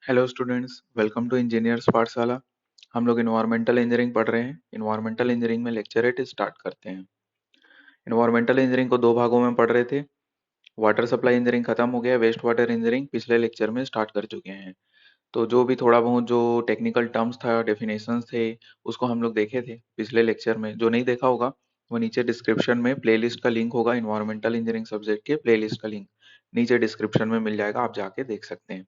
Hello students, welcome to engineers Pathshala. हम लोग environmental engineering पढ़ रहे हैं। इन्वायरमेंटल इंजीनियरिंग में लेक्चर 8 स्टार्ट करते हैं। इन्वायरमेंटल इंजीनियरिंग को दो भागों में पढ़ रहे थे। वाटर सप्लाई इंजीनियरिंग खत्म हो गया, वेस्ट वाटर इंजीनियरिंग पिछले लेक्चर में स्टार्ट कर चुके हैं। तो जो भी थोड़ा बहुत जो टेक्निकल टर्म्स था, डेफिनेशंस थे, उसको हम लोग देखे थे पिछले लेक्चर में। जो नहीं देखा होगा वो नीचे डिस्क्रिप्शन में प्लेलिस्ट का लिंक होगा, इन्वायरमेंटल इंजीनियरिंग सब्जेक्ट के प्लेलिस्ट का लिंक नीचे डिस्क्रिप्शन में मिल जाएगा, आप जाके देख सकते हैं।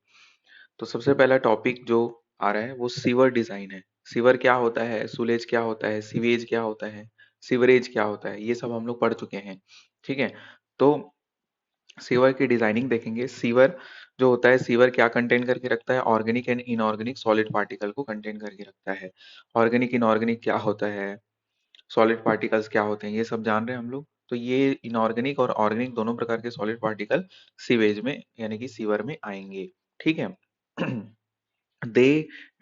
तो सबसे पहला टॉपिक जो आ रहा है वो सीवर डिजाइन है। सीवर क्या होता है, सुलेज क्या होता है, सीवेज क्या होता है, सीवरेज क्या होता है, ये सब हम लोग पढ़ चुके हैं। ठीक है। तो सीवर की डिजाइनिंग देखेंगे। सीवर जो होता है, सीवर क्या कंटेन करके रखता है, organic and inorganic solid particle को कंटेन करके रखता है। ऑर्गेनिक इनऑर्गेनिक क्या होता है, सॉलिड पार्टिकल्स क्या होते हैं, ये सब जान रहे हैं हम लोग। तो ये इनऑर्गेनिक और ऑर्गेनिक दोनों प्रकार के सॉलिड पार्टिकल सीवेज में यानी कि सीवर में आएंगे। ठीक है। they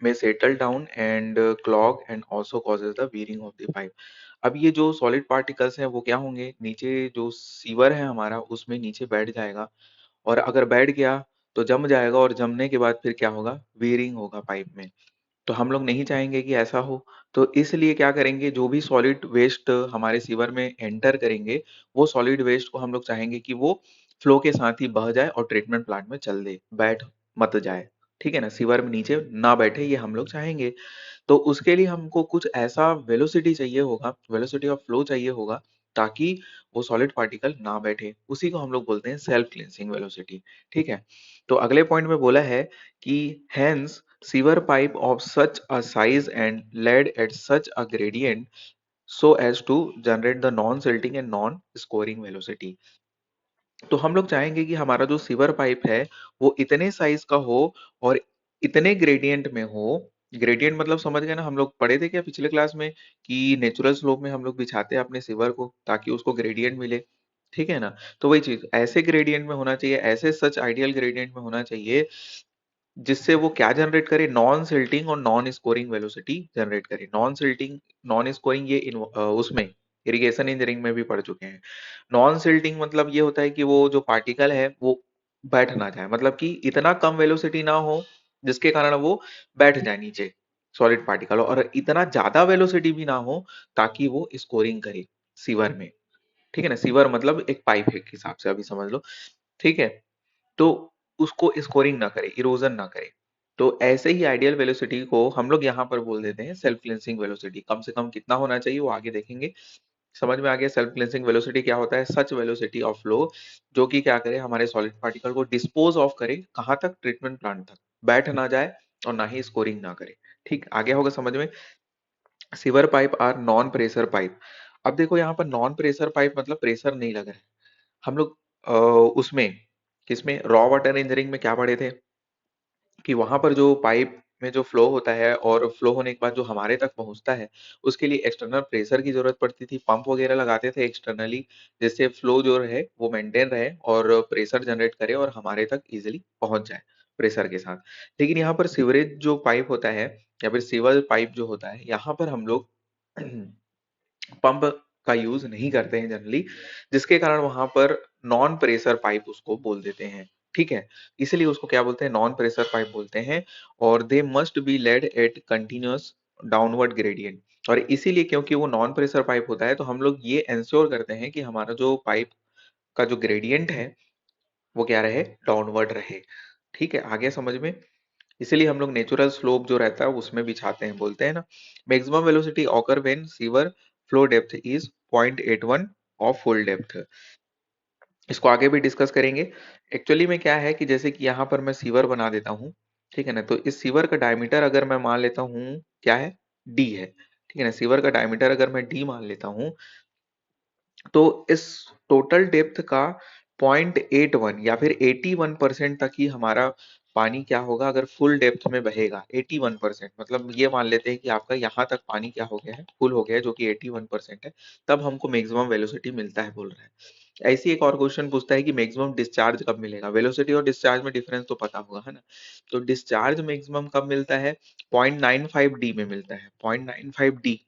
may settle down and clog and also causes the wearing of the pipe। अब ये जो सॉलिड पार्टिकल्स हैं वो क्या होंगे, नीचे जो सीवर है हमारा उसमें नीचे बैठ जाएगा, और अगर बैठ गया तो जम जाएगा, और जमने के बाद फिर क्या होगा, वेयरिंग होगा पाइप में। तो हम लोग नहीं चाहेंगे कि ऐसा हो। तो इसलिए क्या करेंगे, जो भी सॉलिड वेस्ट हमारे सीवर में एंटर करेंगे, वो सॉलिड वेस्ट को हम लोग चाहेंगे कि वो फ्लो के साथ ही बह जाए और ट्रीटमेंट प्लांट में चल दे, बैठ मत जाए। ठीक है ना, सीवर में नीचे ना बैठे, ये हम लोग चाहेंगे। तो उसके लिए हमको कुछ ऐसा वेलोसिटी चाहिए होगा, वेलोसिटी ऑफ फ्लो चाहिए होगा, ताकि वो सॉलिड पार्टिकल ना बैठे। उसी को हम लोग बोलते हैं सेल्फ क्लींसिंग वेलोसिटी। ठीक है। तो अगले पॉइंट में बोला है कि hence sewer pipe of such a size and laid at such a gradient so as to generate the non-silting and non-scoring velocity। तो हम लोग चाहेंगे कि हमारा जो सीवर पाइप है वो इतने साइज का हो और इतने ग्रेडियंट में हो। ग्रेडियंट मतलब समझ गए ना, हम लोग पढ़े थे क्या पिछले क्लास में कि नेचुरल स्लोप में हम लोग बिछाते हैं अपने सीवर को ताकि उसको ग्रेडियंट मिले। ठीक है ना। तो वही चीज ऐसे ग्रेडियंट में होना चाहिए, ऐसे सच आइडियल ग्रेडियंट में होना चाहिए जिससे वो क्या जनरेट करे, नॉन सिल्टिंग और नॉन स्कोरिंग वेलोसिटी जनरेट करे। नॉन सिल्टिंग नॉन स्कोरिंग ये उसमें इरिगेशन इंजीनियरिंग में भी पढ़ चुके हैं। नॉन सिल्टिंग मतलब ये होता है कि वो जो पार्टिकल है वो बैठ ना जाए, मतलब कि इतना कम वेलोसिटी ना हो जिसके कारण वो बैठ जाए नीचे सॉलिड पार्टिकल, और इतना ज्यादा वेलोसिटी भी ना हो ताकि वो स्कोरिंग करे सीवर में। ठीक है ना, सीवर मतलब एक पाइप है के हिसाब से अभी समझ लो। ठीक है। तो उसको स्कोरिंग ना करे, इरोजन ना करे। तो ऐसे ही आइडियल वेलोसिटी को हम लोग यहाँ पर बोल देते हैं सेल्फ क्लींसिंग वेलोसिटी। कम से कम कितना होना चाहिए वो आगे देखेंगे। समझ में आ गया सेल्फ क्लींसिंग वेलोसिटी क्या होता है, सच वेलोसिटी ऑफ फ्लो जो कि क्या करे, हमारे सॉलिड पार्टिकल को डिस्पोज ऑफ करे, कहाँ तक, ट्रीटमेंट प्लांट तक, बैठ ना जाए और ना ही स्कोरिंग ना करे। ठीक, आगे होगा समझ में। Sewer pipe are non pressure pipe. अब देखो यहाँ पर नॉन प्रेशर पाइप मतलब प्रेशर नहीं लग रहा है। हम लोग उसमें किसमें, रॉ वाटर इंजीनियरिंग में क्या पढ़े थे कि वहां पर जो पाइप में जो फ्लो होता है और फ्लो होने के बाद जो हमारे तक पहुंचता है, उसके लिए एक्सटर्नल प्रेशर की जरूरत पड़ती थी। पंप वगैरह लगाते थे एक्सटर्नली, जिससे फ्लो जो है वो मेंटेन रहे और प्रेशर जनरेट करे और हमारे तक इजिली पहुंच जाए प्रेशर के साथ। लेकिन यहाँ पर सीवरेज जो पाइप होता है या फिर सीवर पाइप जो होता है, यहाँ पर हम लोग पंप का यूज नहीं करते हैं जनरली, जिसके कारण वहां पर नॉन प्रेशर पाइप उसको बोल देते हैं। ठीक है। इसलिए उसको क्या बोलते हैं, नॉन प्रेशर पाइप बोलते हैं। और they must be laid at continuous downward gradient. और इसीलिए क्योंकि वो नॉन प्रेशर पाइप होता है तो हम लोग ये इंश्योर करते हैं कि हमारा जो पाइप का जो ग्रेडियंट है वो क्या रहे, डाउनवर्ड रहे। ठीक है, आगे समझ में। इसीलिए हम लोग नेचुरल स्लोप जो रहता है उसमें बिछाते हैं, बोलते हैं ना maximum velocity occur when sewer flow depth is 0.81 of full depth. इसको आगे भी डिस्कस करेंगे। एक्चुअली में क्या है कि जैसे कि यहाँ पर मैं सीवर बना देता हूँ, ठीक है ना, तो इस सीवर का डायमीटर अगर मैं मान लेता हूँ क्या है, डी है। ठीक है ना, सीवर का डायमीटर अगर मैं डी मान लेता हूँ, तो इस टोटल डेप्थ का 0.81 या फिर 81% तक ही हमारा पानी क्या होगा अगर फुल डेप्थ में बहेगा। 81% मतलब ये मान लेते हैं कि आपका यहाँ तक पानी क्या हो गया है, फुल हो गया है, जो कि 81% है, तब हमको मैक्सिमम वेलोसिटी मिलता है, बोल रहा है। ऐसी एक और क्वेश्चन पूछता है कि मैक्सिमम डिस्चार्ज कब मिलेगा। वेलोसिटी और डिस्चार्ज में डिफरेंस तो पता होगा, है ना। तो डिस्चार्ज मैक्सिमम कब मिलता है, 0.95 डी में मिलता है। 0.95 डी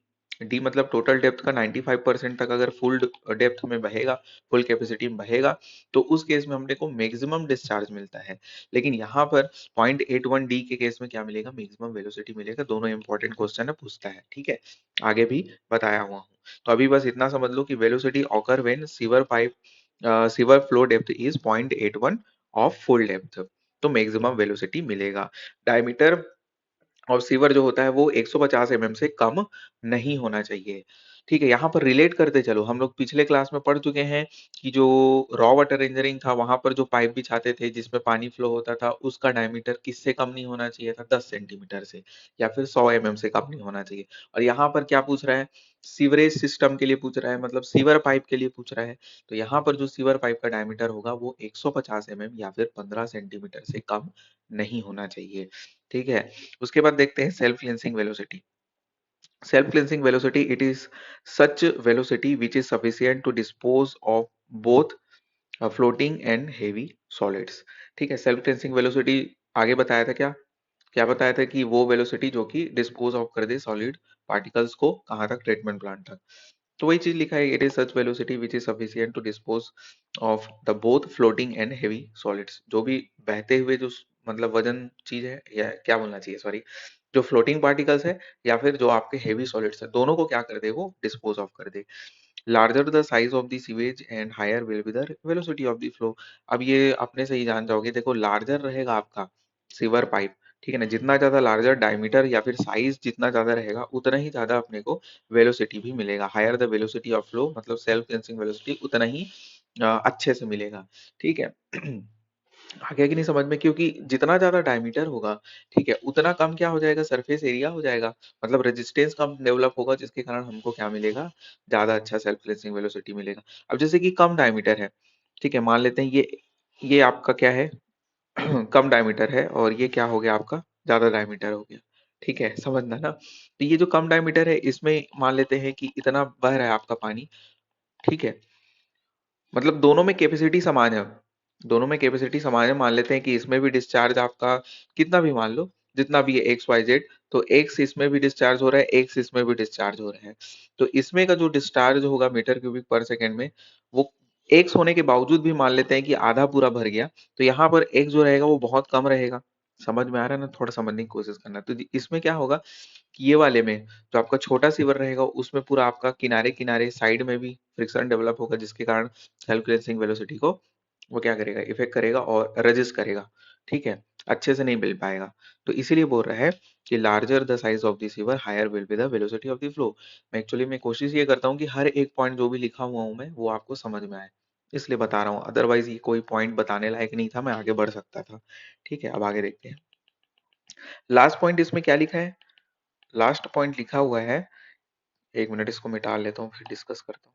डी मतलब टोटल डेप्थ का 95% तक अगर फुल डेप्थ में बहेगा, फुल कैपेसिटी में बहेगा, तो उस केस में हमने को मैक्सिमम डिस्चार्ज मिलता है। लेकिन यहाँ पर 0.81 डी के केस में क्या मिलेगा, मैक्सिमम वेलोसिटी मिलेगा। दोनों इंपॉर्टेंट क्वेश्चन है, पूछता है, ठीक है, आगे भी बताया हुआ हूँ। तो अभी बस इतना समझ लो कि velocity occur when sewer pipe sewer flow depth is 0.81 of full depth, तो मैक्सिमम वेलोसिटी मिलेगा। डायमीटर और सीवर जो होता है वो 150 mm से कम नहीं होना चाहिए। ठीक है, यहाँ पर रिलेट करते चलो, हम लोग पिछले क्लास में पढ़ चुके हैं कि जो रॉ वाटर इंजीनियरिंग था वहां पर जो पाइप बिछाते थे जिसमें पानी फ्लो होता था, उसका डायमीटर किससे कम नहीं होना चाहिए था, 10 सेंटीमीटर से, या फिर 100 mm से कम नहीं होना चाहिए। और यहाँ पर क्या पूछ रहा है, सीवरेज सिस्टम के लिए पूछ रहा है, मतलब सीवर पाइप के लिए पूछ रहा है। तो यहाँ पर जो सीवर पाइप का डायमीटर होगा वो 150 mm या फिर 15 सेंटीमीटर से कम नहीं होना चाहिए। ठीक है, उसके बाद देखते हैं self cleansing velocity. Self cleansing velocity, it is such velocity which is sufficient to dispose of both floating and heavy solids। ठीक है, सेल्फ क्लेंसिंग वेलोसिटी आगे बताया था, क्या क्या बताया था कि वो वेलोसिटी जो कि डिस्पोज ऑफ कर दे सॉलिड पार्टिकल्स को, कहाँ तक, ट्रीटमेंट प्लांट तक। तो वही चीज लिखा है, it is such velocity which is sufficient to dispose of the both floating and heavy solids. जो भी बहते हुए जो मतलब वजन चीज है, या क्या बोलना चाहिए, सॉरी, जो फ्लोटिंग पार्टिकल्स है या फिर जो आपके हेवी सॉलिड्स है, दोनों को क्या कर दे, वो डिस्पोज ऑफ कर दे। Larger the size of the sewage and higher will be the velocity of the flow. अब ये अपने से ही जान जाओगे, देखो लार्जर रहेगा आपका सीवर पाइप, ठीक है ना, जितना ज्यादा लार्जर डायमीटर या फिर साइज जितना ज्यादा रहेगा उतना ही ज्यादा अपने को वेलोसिटी भी मिलेगा। Higher the velocity of flow मतलब सेल्फ क्लेंसिंग वेलोसिटी उतना ही अच्छे से मिलेगा। ठीक है आ गया कि नहीं समझ में, क्योंकि जितना ज्यादा डायमीटर होगा, ठीक है, उतना कम क्या हो जाएगा, सरफेस एरिया हो जाएगा, मतलब रेजिस्टेंस कम डेवलप होगा, जिसके कारण हमको क्या मिलेगा, ज्यादा अच्छा सेल्फ क्लेंसिंग वेलोसिटी मिलेगा। अब जैसे कि कम डायमीटर है, ठीक है, मान लेते हैं ये आपका क्या है, कम डायमीटर है, और ये क्या हो गया आपका, ज्यादा डायमीटर हो गया। ठीक है, समझना ना, तो ये जो कम डायमीटर है इसमें मान लेते हैं कि इतना बह रहा है आपका पानी, ठीक है, मतलब दोनों में कैपेसिटी समान है, दोनों में कैपेसिटी समान है, मान लेते हैं कि इसमें भी डिस्चार्ज आपका कितना भी मान लो, जितना भी है एक्स वाई जेड, तो एक्स इसमें भी डिस्चार्ज हो रहा है, एक्स इसमें भी डिस्चार्ज हो रहा है। तो इसमें का जो डिस्चार्ज होगा मीटर क्यूबिक पर सेकेंड में, वो एक्स होने के बावजूद भी मान लेते हैं कि आधा पूरा भर गया, तो यहाँ पर एक्स जो रहेगा वो बहुत कम रहेगा। समझ में आ रहा है ना, थोड़ा समझने की कोशिश करना। तो इसमें क्या होगा कि ये वाले में जो आपका छोटा सीवर रहेगा उसमें पूरा आपका किनारे किनारे साइड में भी फ्रिक्शन डेवलप होगा, जिसके कारण सेल्फ क्लेंसिंग वेलोसिटी को वो क्या करेगा, इफेक्ट करेगा और रेजिस्ट करेगा। ठीक है, अच्छे से नहीं मिल पाएगा। तो इसीलिए बोल रहा है कि larger the size of the sewer higher will be the velocity of the flow. मैं एक्चुअली मैं कोशिश ये करता हूँ कि हर एक पॉइंट जो भी लिखा हुआ हूँ मैं वो आपको समझ में आए, इसलिए बता रहा हूँ, अदरवाइज ये कोई पॉइंट बताने लायक नहीं था, मैं आगे बढ़ सकता था। ठीक है, अब आगे देखते हैं। लास्ट पॉइंट इसमें क्या लिखा है, लास्ट पॉइंट लिखा हुआ है, एक मिनट इसको मिटा लेता हूँ फिर डिस्कस करता हूँ।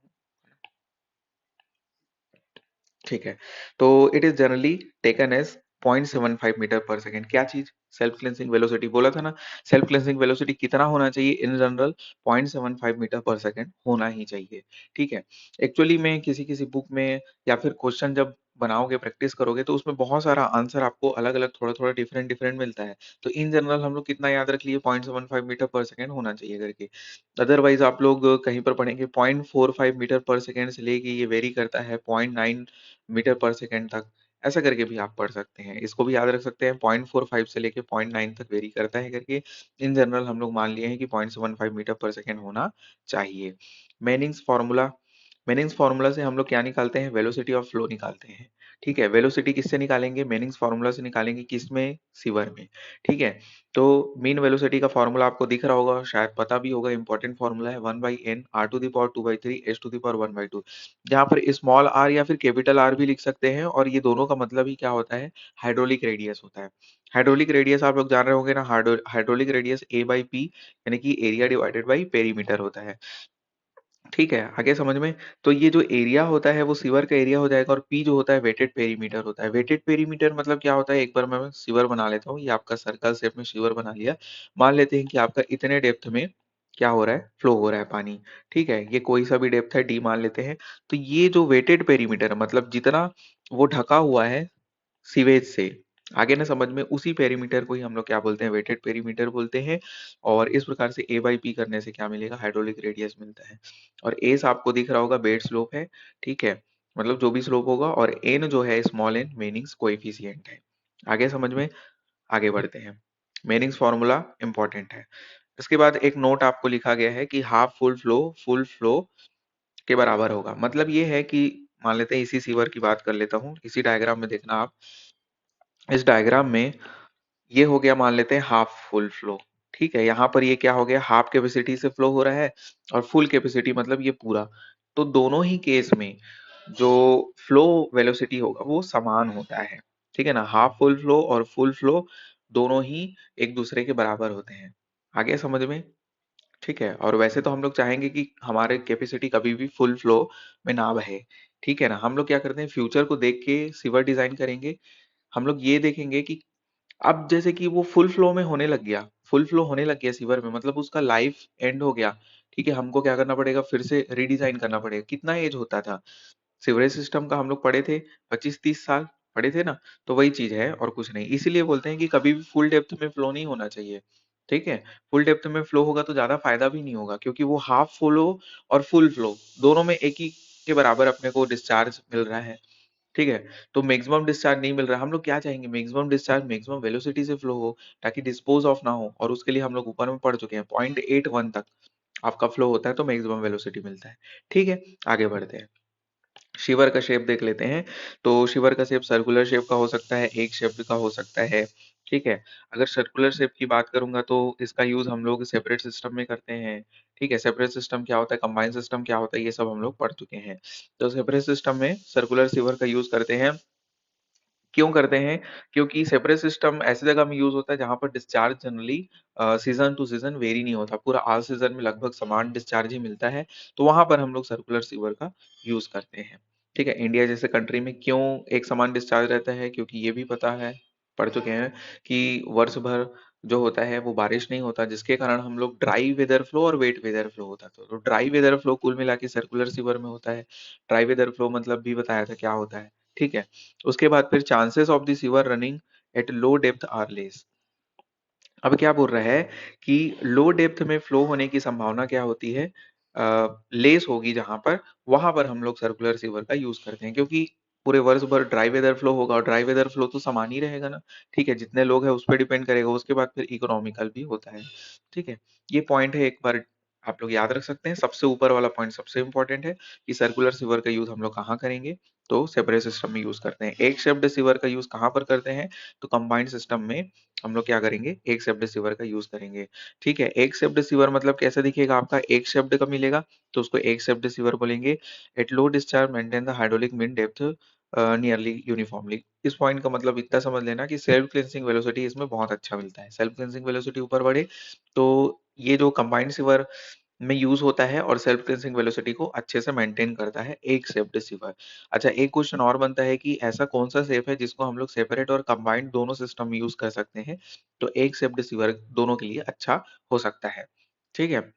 ठीक है, तो it is generally taken as 0.75 metre पर सेकेंड। क्या चीज, सेल्फ क्लेंसिंग वेलोसिटी बोला था ना, सेल्फ क्लेंसिंग वेलोसिटी कितना होना चाहिए इन जनरल, 0.75 मीटर पर सेकेंड होना ही चाहिए। ठीक है, एक्चुअली में किसी किसी बुक में या फिर क्वेश्चन जब बनाओगे प्रैक्टिस करोगे तो उसमें बहुत सारा आंसर आपको अलग अलग थोड़ा थोड़ा डिफरेंट डिफरेंट मिलता है। तो इन जनरल हम लोग कितना याद रख लिए, 0.75 मीटर पर सेकेंड होना चाहिए करके। अदरवाइज आप लोग कहीं पर पढ़ेंगे 0.45 मीटर पर सेकेंड से लेके ये वेरी करता है 0.9 मीटर पर सेकेंड तक, ऐसा करके भी आप पढ़ सकते हैं। इसको भी याद रख सकते हैं, 0.45 से लेके 0.9 तक वेरी करता है करके। इन जनरल हम लोग मान लिए हैं कि 0.75 मीटर पर सेकेंड होना चाहिए। मेनिंग्स फॉर्मूला, मेनिंग्स फॉर्मूला से हम लोग क्या निकालते हैं, वेलोसिटी ऑफ फ्लो निकालते हैं। ठीक है, वेलोसिटी किससे निकालेंगे, मेनिंग्स फॉर्मूला से निकालेंगे, किसमें, सीवर में। ठीक है, तो मीन वेलोसिटी का फॉर्मूला आपको दिख रहा होगा, शायद पता भी होगा, इंपॉर्टेंट फॉर्मूला है 1/n r to the power 2/3 s to the power 1/2। जहाँ पर स्मॉल r या फिर कैपिटल R भी लिख सकते हैं, और ये दोनों का मतलब ही क्या होता है, हाइड्रोलिक रेडियस होता है। हाइड्रोलिक रेडियस आप लोग जान रहे होंगे ना, हाइड्रोलिक रेडियस A/P यानी कि एरिया डिवाइडेड बाई पेरीमीटर होता है। ठीक है, आगे समझ में। तो ये जो एरिया होता है वो सीवर का एरिया हो जाएगा, और पी जो होता है वेटेड पेरीमीटर होता है। वेटेड पेरीमीटर मतलब क्या होता है, एक बार मैं सीवर बना लेता हूँ, ये आपका सर्कल शेप में सीवर बना लिया। मान लेते हैं कि आपका इतने डेप्थ में क्या हो रहा है, फ्लो हो रहा है पानी। ठीक है, ये कोई सा भी डेप्थ है, डी मान लेते हैं। तो ये जो वेटेड पेरीमीटर मतलब जितना वो ढका हुआ है सीवेज से, आगे ना समझ में, उसी पेरीमीटर को ही हम लोग क्या बोलते हैं, वेटेड पेरीमीटर बोलते हैं। और इस प्रकार से ए बाई पी करने से क्या मिलेगा, हाइड्रोलिक रेडियस मिलता है। और एस आपको दिख रहा होगा बेड स्लोप है, ठीक है, मतलब जो भी स्लोप होगा, और एन जो है स्मॉल एन मीनिंग्स कोएफिशिएंट है। आगे समझ में, आगे बढ़ते हैं। मीनिंग्स फॉर्मूला इंपॉर्टेंट है। इसके बाद एक नोट आपको लिखा गया है कि हाफ फुल फ्लो के बराबर होगा। मतलब ये है कि मान लेते हैं, इसी सीवर की बात कर लेता हूँ, इसी डायग्राम में देखना आप। इस डायग्राम में ये हो गया, मान लेते हैं हाफ फुल फ्लो, ठीक है। यहाँ पर ये क्या हो गया, हाफ कैपेसिटी से फ्लो हो रहा है, और फुल कैपेसिटी मतलब ये पूरा। तो दोनों ही केस में जो फ्लो वेलोसिटी होगा वो समान होता है, ठीक है ना। हाफ फुल फ्लो और फुल फ्लो दोनों ही एक दूसरे के बराबर होते हैं। आगे समझ में, ठीक है। और वैसे तो हम लोग चाहेंगे कि हमारे कैपेसिटी कभी भी फुल फ्लो में ना बहे, ठीक है ना। हम लोग क्या करते हैं, फ्यूचर को देख के सीवर डिजाइन करेंगे। हम लोग ये देखेंगे कि अब जैसे कि वो फुल फ्लो में होने लग गया, फुल फ्लो होने लग गया सीवर में, मतलब उसका लाइफ एंड हो गया, ठीक है। हमको क्या करना पड़ेगा, फिर से रीडिजाइन करना पड़ेगा। कितना एज होता था सीवरेज सिस्टम का, हम लोग पढ़े थे 25-30 साल, पढ़े थे ना। तो वही चीज है और कुछ नहीं। इसीलिए बोलते हैं कि कभी भी फुल डेप्थ में फ्लो नहीं होना चाहिए, ठीक है। फुल डेप्थ में फ्लो होगा तो ज्यादा फायदा भी नहीं होगा, क्योंकि वो हाफ फ्लो और फुल फ्लो दोनों में एक ही के बराबर अपने को डिस्चार्ज मिल रहा है, ठीक है। तो मैक्सिमम डिस्चार्ज नहीं मिल रहा, हम लोग क्या चाहेंगे, मैक्सिमम डिस्चार्ज मैक्सिमम वेलोसिटी से फ्लो हो, ताकि डिस्पोज ऑफ ना हो। और उसके लिए हम लोग ऊपर में पढ़ चुके हैं, 0.81 तक आपका फ्लो होता है तो मैक्सिमम वेलोसिटी मिलता है, ठीक है। आगे बढ़ते हैं, शिवर का शेप देख लेते हैं। तो शिवर का शेप सर्कुलर शेप का हो सकता है, एक शेप का हो सकता है, ठीक है। अगर सर्कुलर शेप की बात करूंगा तो इसका यूज हम लोग सेपरेट सिस्टम में करते हैं, ठीक है। सेपरेट सिस्टम क्या होता है, कंबाइंड सिस्टम क्या होता है, ये सब हम लोग पढ़ चुके हैं। तो सेपरेट सिस्टम में सर्कुलर शिवर का यूज करते हैं। क्यों करते हैं, क्योंकि सेपरेट सिस्टम ऐसी जगह में यूज होता है जहां पर discharge generally season two season very नहीं होता, पूरा ऑल सीजन में लगभग समान डिस्चार्ज ही मिलता है। तो वहां पर हम लोग सर्कुलर सीवर का यूज करते हैं, ठीक है। इंडिया जैसे कंट्री में क्यों एक समान डिस्चार्ज रहता है, क्योंकि ये भी पता है, पढ़ चुके हैं कि वर्ष भर जो होता है वो बारिश नहीं होता, जिसके कारण हम लोग ड्राई वेदर फ्लो और वेट वेदर फ्लो होता है। तो ड्राई वेदर फ्लो कुल मिला के सर्कुलर सीवर में होता है। ड्राई वेदर फ्लो मतलब भी बताया था क्या होता है, ठीक है। उसके बाद फिर chances of the sewer running at low depth are less. अब क्या बोल रहा है कि लो डेप्थ में फ्लो होने की संभावना क्या होती है, लेस होगी, जहां पर वहां पर हम लोग सर्कुलर सीवर का यूज करते हैं, क्योंकि पूरे वर्ष भर ड्राई वेदर फ्लो होगा, और ड्राई वेदर फ्लो तो समान ही रहेगा ना, ठीक है। जितने लोग हैं उस पर डिपेंड करेगा। उसके बाद फिर इकोनॉमिकल भी होता है, ठीक है। ये पॉइंट है, एक बार आप लोग याद रख सकते हैं। सबसे ऊपर वाला पॉइंट सबसे इंपॉर्टेंट है कि सर्कुलर सीवर का यूज हम लोग कहाँ करेंगे, तो सेपरेट सिस्टम में यूज करते हैं। एक शेप्ड सीवर का यूज कहाँ पर करते हैं, तो कंबाइंड सिस्टम में हम लोग क्या करेंगे, एक शेप्ड रिसीवर का यूज करेंगे, ठीक है। एक शेप्ड रिसीवर मतलब कैसा दिखेगा आपका, एक शेप्ड का मिलेगा तो उसको एक शेप्ड रिसीवर बोलेंगे। At low discharge maintain the hydraulic mean depth nearly uniformly. इस पॉइंट का मतलब इतना समझ लेना कि सेल्फ क्लेंसिंग वेलोसिटी इसमें बहुत अच्छा मिलता है। सेल्फ क्लेंसिंग वेलोसिटी ऊपर बढ़े तो ये जो कंबाइंड सीवर में यूज होता है, और सेल्फ क्लेंसिंग वेलोसिटी को अच्छे से मेंटेन करता है एक शेप्ड रिसीवर। अच्छा, एक क्वेश्चन और बनता है कि ऐसा कौन सा शेप है जिसको हम लोग सेपरेट और कंबाइंड दोनों सिस्टम में यूज कर सकते हैं, तो एक शेप्ड रिसीवर दोनों के लिए अच्छा हो सकता है, ठीक है।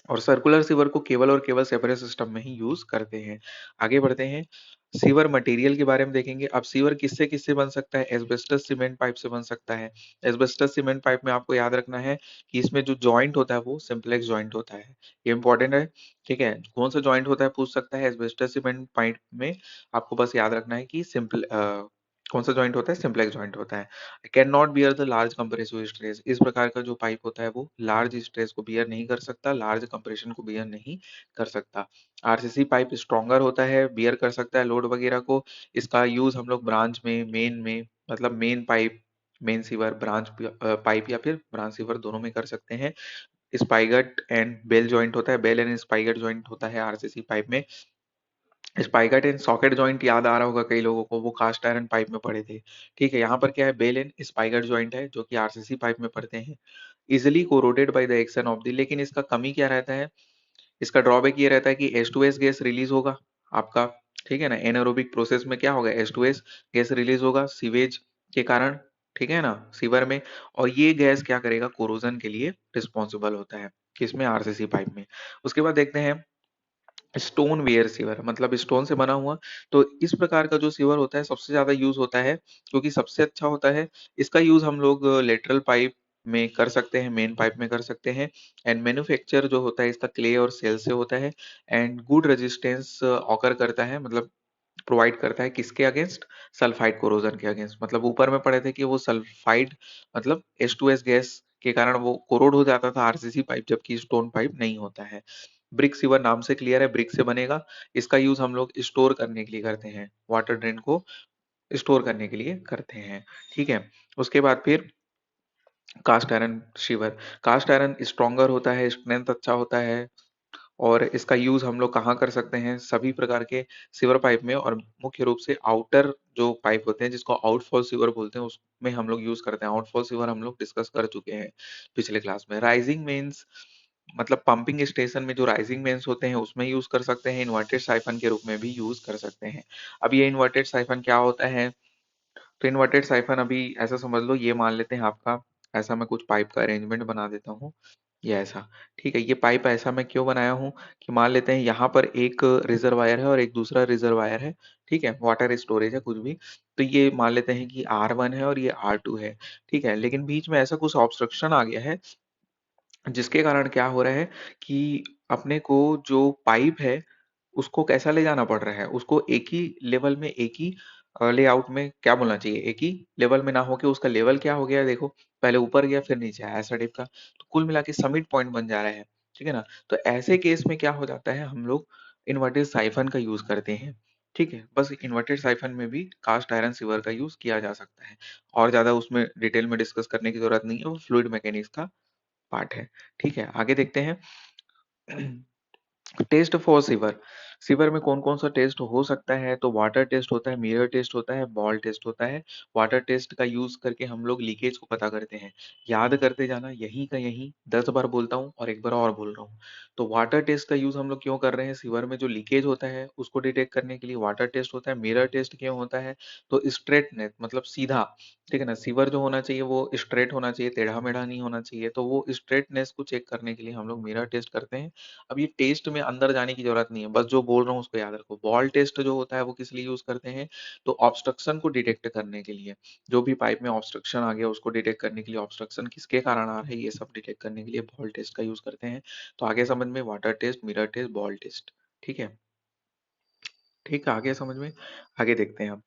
और सर्कुलर सीवर को केवल और केवल सेपरेट सिस्टम में ही यूज करते हैं। आगे बढ़ते हैं, सीवर मटेरियल के बारे में देखेंगे। अब सीवर किससे किससे बन सकता है, एस्बेस्टस सीमेंट पाइप से बन सकता है। एस्बेस्टस सीमेंट पाइप में आपको याद रखना है कि इसमें जो जॉइंट होता है वो सिंपलेक्स जॉइंट होता है, ये इंपॉर्टेंट है, ठीक है। कौन सा जॉइंट होता है पूछ सकता है एस्बेस्टस सीमेंट पाइप में, आपको बस याद रखना है कि सिंपल कौन सा जॉइंट होता है, सिंपलेक्स जॉइंट होता है। Can not bear the large compressive stress, इस प्रकार का जो पाइप होता है वो लार्ज स्ट्रेस को बियर नहीं कर सकता, लार्ज कंप्रेशन को बियर नहीं कर सकता। आरसीसी पाइप स्ट्रॉन्गर होता है, बियर कर सकता है लोड वगैरह को। इसका यूज हम लोग ब्रांच में मतलब main pipe, main sewer, branch pipe या फिर ब्रांच सीवर दोनों में कर सकते हैं। स्पाइगट एंड बेल जॉइंट होता है, बेल एंड स्पाइगट जॉइंट होता है आरसीसी पाइप में। स्पाइगट एंड सॉकेट जॉइंट याद आ रहा होगा कई लोगों को, वो कास्ट आयरन पाइप में पढ़े थे, ठीक है। यहाँ पर क्या है, बेल एंड स्पाइगट जॉइंट है जो कि आरसीसी पाइप में पढ़ते हैं। Easily corroded by the action of the, लेकिन इसका कमी क्या रहता है, इसका ड्रॉबैक ये रहता है कि H2S गैस रिलीज होगा आपका, ठीक है ना। एनारोबिक प्रोसेस में क्या होगा, H2S गैस रिलीज होगा सीवेज के कारण, ठीक है ना, सीवर में। और ये गैस क्या करेगा, कोरोजन के लिए रिस्पॉन्सिबल होता है, किसमें, आरसीसी पाइप में। उसके बाद देखते हैं स्टोन वेयर सीवर मतलब स्टोन से बना हुआ। तो इस प्रकार का जो सीवर होता है सबसे ज्यादा यूज होता है क्योंकि सबसे अच्छा होता है। इसका यूज हम लोग लेटरल पाइप में कर सकते हैं, मेन पाइप में कर सकते हैं। एंड मैन्युफैक्चर जो होता है इसका क्ले और सेल से होता है। एंड गुड रेजिस्टेंस ऑकर करता है, मतलब प्रोवाइड करता है किसके अगेंस्ट? सल्फाइड कोरोजन के अगेंस्ट। मतलब ऊपर में पढ़े थे कि वो सल्फाइड मतलब H2S गैस के कारण वो कोरोड हो जाता था आरसीसी पाइप, जबकि स्टोन पाइप नहीं होता है। ब्रिक सीवर नाम से क्लियर है, ब्रिक से बनेगा। इसका यूज हम लोग स्टोर करने के लिए करते हैं, वाटर ड्रेन को स्टोर करने के लिए करते हैं। ठीक है। उसके बाद फिर cast iron sewer. Cast iron stronger होता है, स्ट्रेंथ अच्छा होता है। और इसका यूज हम लोग कहाँ कर सकते हैं? सभी प्रकार के सीवर पाइप में, और मुख्य रूप से आउटर जो पाइप होते हैं जिसको आउटफॉल सीवर बोलते हैं उसमें हम लोग यूज करते हैं। आउटफॉल सीवर हम लोग डिस्कस कर चुके हैं पिछले क्लास में। राइजिंग मेंस मतलब पंपिंग स्टेशन में जो राइजिंग मेंस होते हैं उसमें यूज कर सकते हैं, इन्वर्टेड साइफन के रूप में भी यूज कर सकते हैं। अब ये इन्वर्टेड साइफन क्या होता है? तो इन्वर्टेड साइफन अभी ऐसा समझ लो, ये मान लेते हैं आपका, ऐसा मैं कुछ पाइप का अरेंजमेंट बना देता हूँ, ये ऐसा। ठीक है, ये पाइप ऐसा मैं क्यों बनाया हूँ कि मान लेते हैं यहाँ पर एक रिजर्वायर है और एक दूसरा रिजर्वायर है। ठीक है, वाटर स्टोरेज है कुछ भी। तो ये मान लेते हैं कि R1 है और ये R2 है। ठीक है, लेकिन बीच में ऐसा कुछ ऑब्स्ट्रक्शन आ गया है जिसके कारण क्या हो रहा है कि अपने को जो पाइप है उसको कैसा ले जाना पड़ रहा है, उसको एक ही लेवल में, एक ही लेआउट में, क्या बोलना चाहिए, एक ही लेवल में ना होके उसका लेवल क्या हो गया देखो, पहले ऊपर गया फिर नीचे आया, ऐसा टाइप का। तो कुल मिला के समिट पॉइंट बन जा रहा है। ठीक है ना। तो ऐसे केस में क्या हो जाता है, हम लोग इन्वर्टेड साइफन का यूज करते हैं। ठीक है, बस इन्वर्टेड साइफन में भी कास्ट आयरन सीवर का यूज किया जा सकता है। और ज्यादा उसमें डिटेल में डिस्कस करने की जरूरत नहीं है, वो फ्लूइड मैकेनिक्स का पार्ट है। ठीक है, आगे देखते हैं। Test for sewer. सीवर में कौन कौन सा टेस्ट हो सकता है? तो वाटर टेस्ट होता है, मिरर टेस्ट होता है, बॉल टेस्ट होता है। वाटर टेस्ट का यूज करके हम लोग लीकेज को पता करते हैं। याद करते जाना, यहीं का यहीं 10 बार बोलता हूँ और एक बार और बोल रहा हूँ। तो वाटर टेस्ट का यूज हम लोग क्यों कर रहे हैं? सीवर में जो लीकेज होता है उसको डिटेक्ट करने के लिए वाटर टेस्ट होता है। मिरर टेस्ट क्यों होता है? तो स्ट्रेटनेस मतलब सीधा, ठीक है ना, सीवर जो होना चाहिए वो स्ट्रेट होना चाहिए, टेढ़ा मेढ़ा नहीं होना चाहिए। तो वो स्ट्रेटनेस को चेक करने के लिए हम लोग मिरर टेस्ट करते हैं। अब ये टेस्ट में अंदर जाने की जरूरत नहीं है, बस जो बोल रहा हूँ उसको याद रखो। बॉल टेस्ट जो होता है वो किस लिए यूज करते हैं? तो ऑब्स्ट्रक्शन को डिटेक्ट करने के लिए। जो भी पाइप में ऑब्स्ट्रक्शन आ गया उसको डिटेक्ट करने के लिए, ऑब्स्ट्रक्शन किसके कारण आ रहा है ये सब डिटेक्ट करने के लिए बॉल टेस्ट का यूज करते हैं। तो आगे समझ में, water test, mirror test, ball test. ठीक है। ठीक है, आगे समझ में। आगे देखते हैं हम।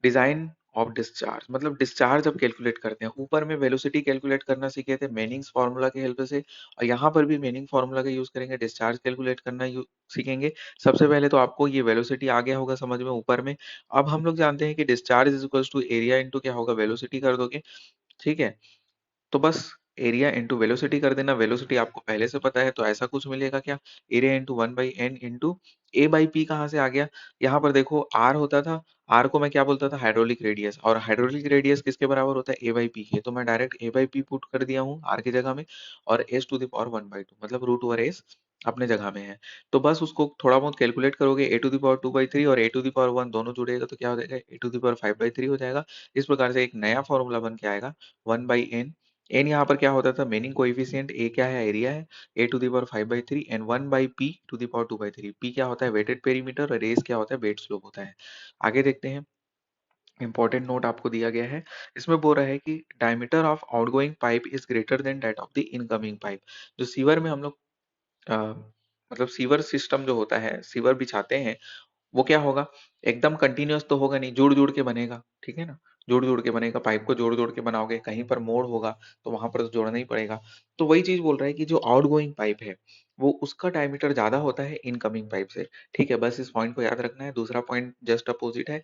डिजाइन ऑफ डिस्चार्ज मतलब डिस्चार्ज अब कैलकुलेट करते हैं। ऊपर में वेलोसिटी कैलकुलेट करना सीखे थे मेनिंग्स फार्मूला की हेल्प से, और यहाँ पर भी मेनिंग फार्मूला का यूज करेंगे, डिस्चार्ज कैलकुलेट करना सीखेंगे। सबसे पहले तो आपको ये वेलोसिटी आ गया होगा समझ में ऊपर में। अब हम लोग जानते हैं कि discharge is equals to area into क्या होगा, वेलोसिटी कर दोगे। ठीक है, तो बस एरिया इंटू वेलोसिटी कर देना। वेलोसिटी आपको पहले से पता है तो ऐसा कुछ मिलेगा क्या, area into 1/n into A by P. कहाँ से आ गया? यहाँ पर देखो आर होता था, आर को मैं क्या बोलता था, हाइड्रोलिक रेडियस, और हाइड्रोलिक रेडियस किसके बराबर होता है? ए बाई पी के। तो मैं direct A by P put कर दिया हूँ आर की जगह में, और एस टू द पावर 1/2 मतलब रूट ओवर एस अपने जगह में है। तो बस उसको थोड़ा बहुत कैलकुलेट करोगे, ए टू द पावर 2/3 और ए टू द पावर 1 दोनों जुड़ेगा तो क्या हो जाएगा, ए टू द पावर 5/3 हो जाएगा। इस प्रकार से एक नया फॉर्मूला बन के आएगा, 1/n। एन यहाँ पर क्या होता था, मेनिंग कोएफिशिएंट, ए क्या है, एरिया है, a to the power 5/3 and 1/p to the power 2/3। P क्या होता है, वेटेड पेरीमीटर, और रेस क्या होता है, वेट स्लोप होता है। आगे देखते हैं। इंपॉर्टेंट नोट आपको दिया गया है, इसमें बोल रहा है कि diameter of outgoing pipe is greater than that of the incoming pipe. जो सीवर में हम लोग अ, मतलब सीवर सिस्टम जो होता है, सीवर बिछाते हैं, वो क्या होगा, एकदम कंटिन्यूअस तो होगा नहीं, जोड़ जोड़ के बनेगा। ठीक है ना, जोड़ जोड़ के बनेगा, पाइप को जोड़ जोड़ के बनाओगे, कहीं पर मोड़ होगा तो वहां पर तो जोड़ना ही पड़ेगा। तो वही चीज बोल रहा है कि जो आउटगोइंग पाइप है वो उसका डायमीटर ज्यादा होता है इनकमिंग पाइप से। ठीक है, बस इस पॉइंट को याद रखना है। दूसरा पॉइंट जस्ट अपोजिट है,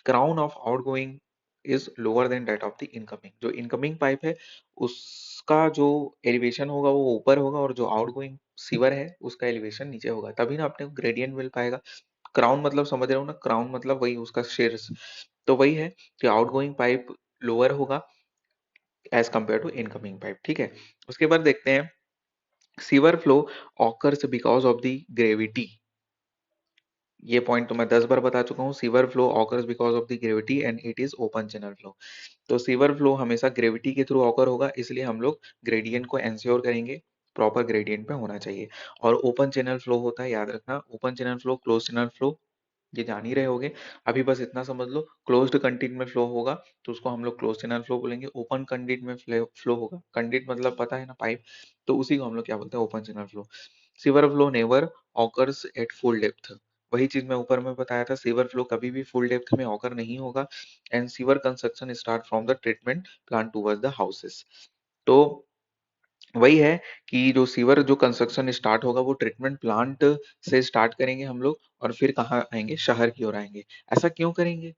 crown of outgoing is lower than that of the incoming. जो इनकमिंग पाइप है उसका जो एलिवेशन होगा वो ऊपर होगा, और जो आउटगोइंग सीवर है उसका एलिवेशन नीचे होगा, तभी ना अपने को ग्रेडियंट मिल पाएगा। क्राउन मतलब समझ रहे हो ना, क्राउन मतलब वही उसका शीर्ष। तो वही है कि आउटगोइंग पाइप लोअर होगा as compare to incoming pipe. ठीक है, उसके बाद देखते हैं sewer flow occurs because of the gravity. ये पॉइंट तो मैं 10 बार बता चुका हूँ। Sewer flow occurs because of the gravity and it is open channel flow. तो सीवर फ्लो हमेशा ग्रेविटी के थ्रू ऑकर होगा, इसलिए हम लोग ग्रेडियंट को एंश्योर करेंगे, प्रॉपर ग्रेडियंट पे होना चाहिए। और ओपन चैनल फ्लो होता है, याद रखना, open channel flow, close channel flow ये जान ही रहे होगे। अभी बस इतना समझ लो, क्लोज्ड कंडक्ट में फ्लो होगा तो उसको हम लोग क्लोज चैनल फ्लो बोलेंगे, ओपन कंडक्ट में फ्लो होगा, कंडक्ट मतलब पता है ना पाइप, तो उसी को हम लोग क्या बोलते हैं, open channel flow. Sewer flow never occurs eight full depth, वही चीज मैं ऊपर में बताया था, सीवर फ्लो कभी भी फुल डेप्थ में ऑकर नहीं होगा। And sewer construction start from the treatment plant towards the houses. तो वही है कि जो सीवर जो कंस्ट्रक्शन स्टार्ट होगा वो ट्रीटमेंट प्लांट से स्टार्ट करेंगे हम लोग, और फिर कहाँ आएंगे, शहर की ओर आएंगे। ऐसा क्यों करेंगे,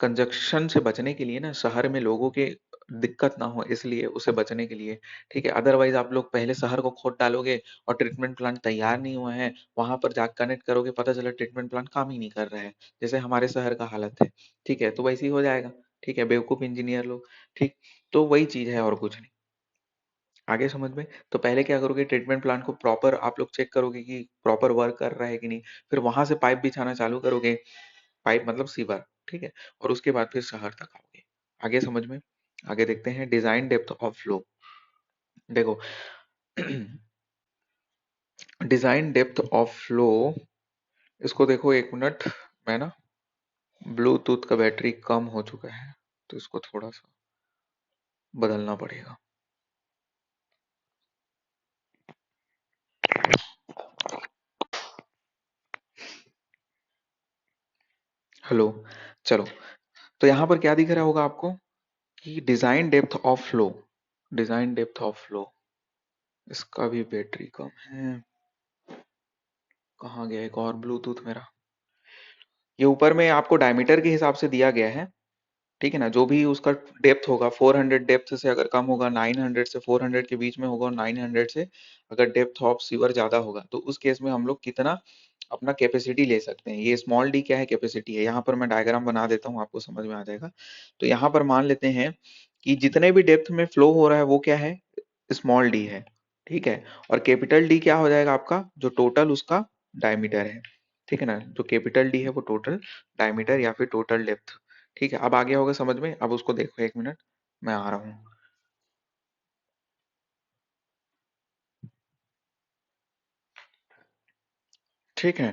कंजक्शन से बचने के लिए ना, शहर में लोगों के दिक्कत ना हो इसलिए, उसे बचने के लिए। ठीक है, अदरवाइज आप लोग पहले शहर को खोद डालोगे और ट्रीटमेंट प्लांट तैयार नहीं हुआ है, वहां पर जाकर कनेक्ट करोगे, पता चला ट्रीटमेंट प्लांट काम ही नहीं कर रहा है, जैसे हमारे शहर का हालत है। ठीक है, तो वैसे ही हो जाएगा। ठीक है, बेवकूफ इंजीनियर लोग। ठीक, तो वही चीज है और कुछ नहीं। आगे समझ में, तो पहले क्या करोगे, ट्रीटमेंट प्लांट को प्रॉपर आप लोग चेक करोगे कि प्रॉपर वर्क कर रहा है कि नहीं, फिर वहां से पाइप बिछाना चालू करोगे, पाइप मतलब सीवर। ठीक है, और उसके बाद फिर शहर तक आओगे। आगे समझ में, आगे देखते हैं डिजाइन डेप्थ ऑफ फ्लो। देखो डिजाइन डेप्थ ऑफ फ्लो, इसको देखो एक मिनट, मैं ना ब्लूटूथ का बैटरी कम हो चुका है तो इसको थोड़ा सा बदलना पड़ेगा। हेलो, चलो, तो यहाँ पर क्या दिख रहा होगा आपको कि design depth of flow, design depth of flow, इसका भी बैटरी कम है। कहाँ गया एक और ब्लूटूथ मेरा, ये ऊपर में आपको डायमीटर के हिसाब से दिया गया है। ठीक है ना, जो भी उसका डेप्थ होगा, 400 डेप्थ से अगर कम होगा, 900 से 400 के बीच में होगा, और 900 से अगर डेप्थ ऑफ सीवर ज्यादा होगा, तो उस केस में हम लोग कितना अपना कैपेसिटी ले सकते हैं। ये स्मॉल डी क्या है, कैपेसिटी है। यहाँ पर मैं डायग्राम बना देता हूँ, आपको समझ में आ जाएगा। तो यहाँ पर मान लेते हैं कि जितने भी डेप्थ में फ्लो हो रहा है वो क्या है, स्मॉल डी है। ठीक है, और कैपिटल डी क्या हो जाएगा आपका, जो टोटल उसका डायमीटर है। ठीक है ना, जो कैपिटल डी है वो टोटल डायमीटर या फिर टोटल डेप्थ। ठीक है, अब आ गया होगा समझ में, अब उसको देखो एक मिनट, मैं आ रहा हूँ। ठीक है,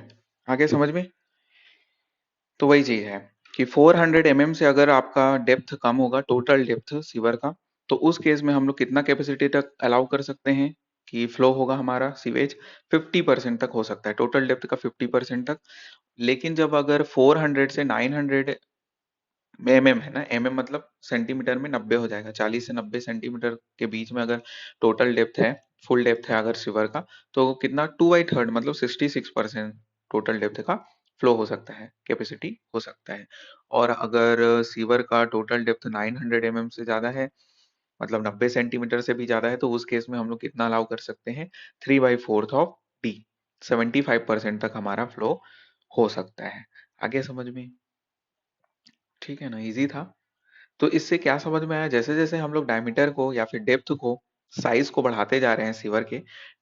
आगे समझ में, तो वही चीज है कि 400 mm से अगर आपका डेप्थ कम होगा, टोटल डेप्थ सीवर का, तो उस केस में हम लोग कितना कैपेसिटी तक अलाउ कर सकते हैं कि फ्लो होगा हमारा सीवेज, 50% तक हो सकता है, टोटल डेप्थ का 50% तक। लेकिन जब अगर 400 से 900 एमएम है ना, एमएम मतलब सेंटीमीटर में 90 हो जाएगा, 40 से 90 सेंटीमीटर के बीच में अगर टोटल डेप्थ है, फुल डेप्थ है अगर सीवर का, तो कितना 2/3 मतलब 66% टोटल डेप्थ का फ्लो हो सकता है, कैपेसिटी हो सकता है। और अगर सीवर का टोटल डेप्थ 900 एमएम से ज्यादा है, मतलब 90 सेंटीमीटर से भी ज्यादा है, तो उस केस में हम लोग कितना अलाउ कर सकते हैं, 3/4 ऑफ डी, 75% तक हमारा फ्लो हो सकता है। आगे समझ में, ठीक है ना, इजी था। तो इससे क्या समझ में आया, जैसे जैसे हम लोग डायमीटर को या फिर डेप्थ को, साइज को बढ़ाते जा रहे हैं सीवर के,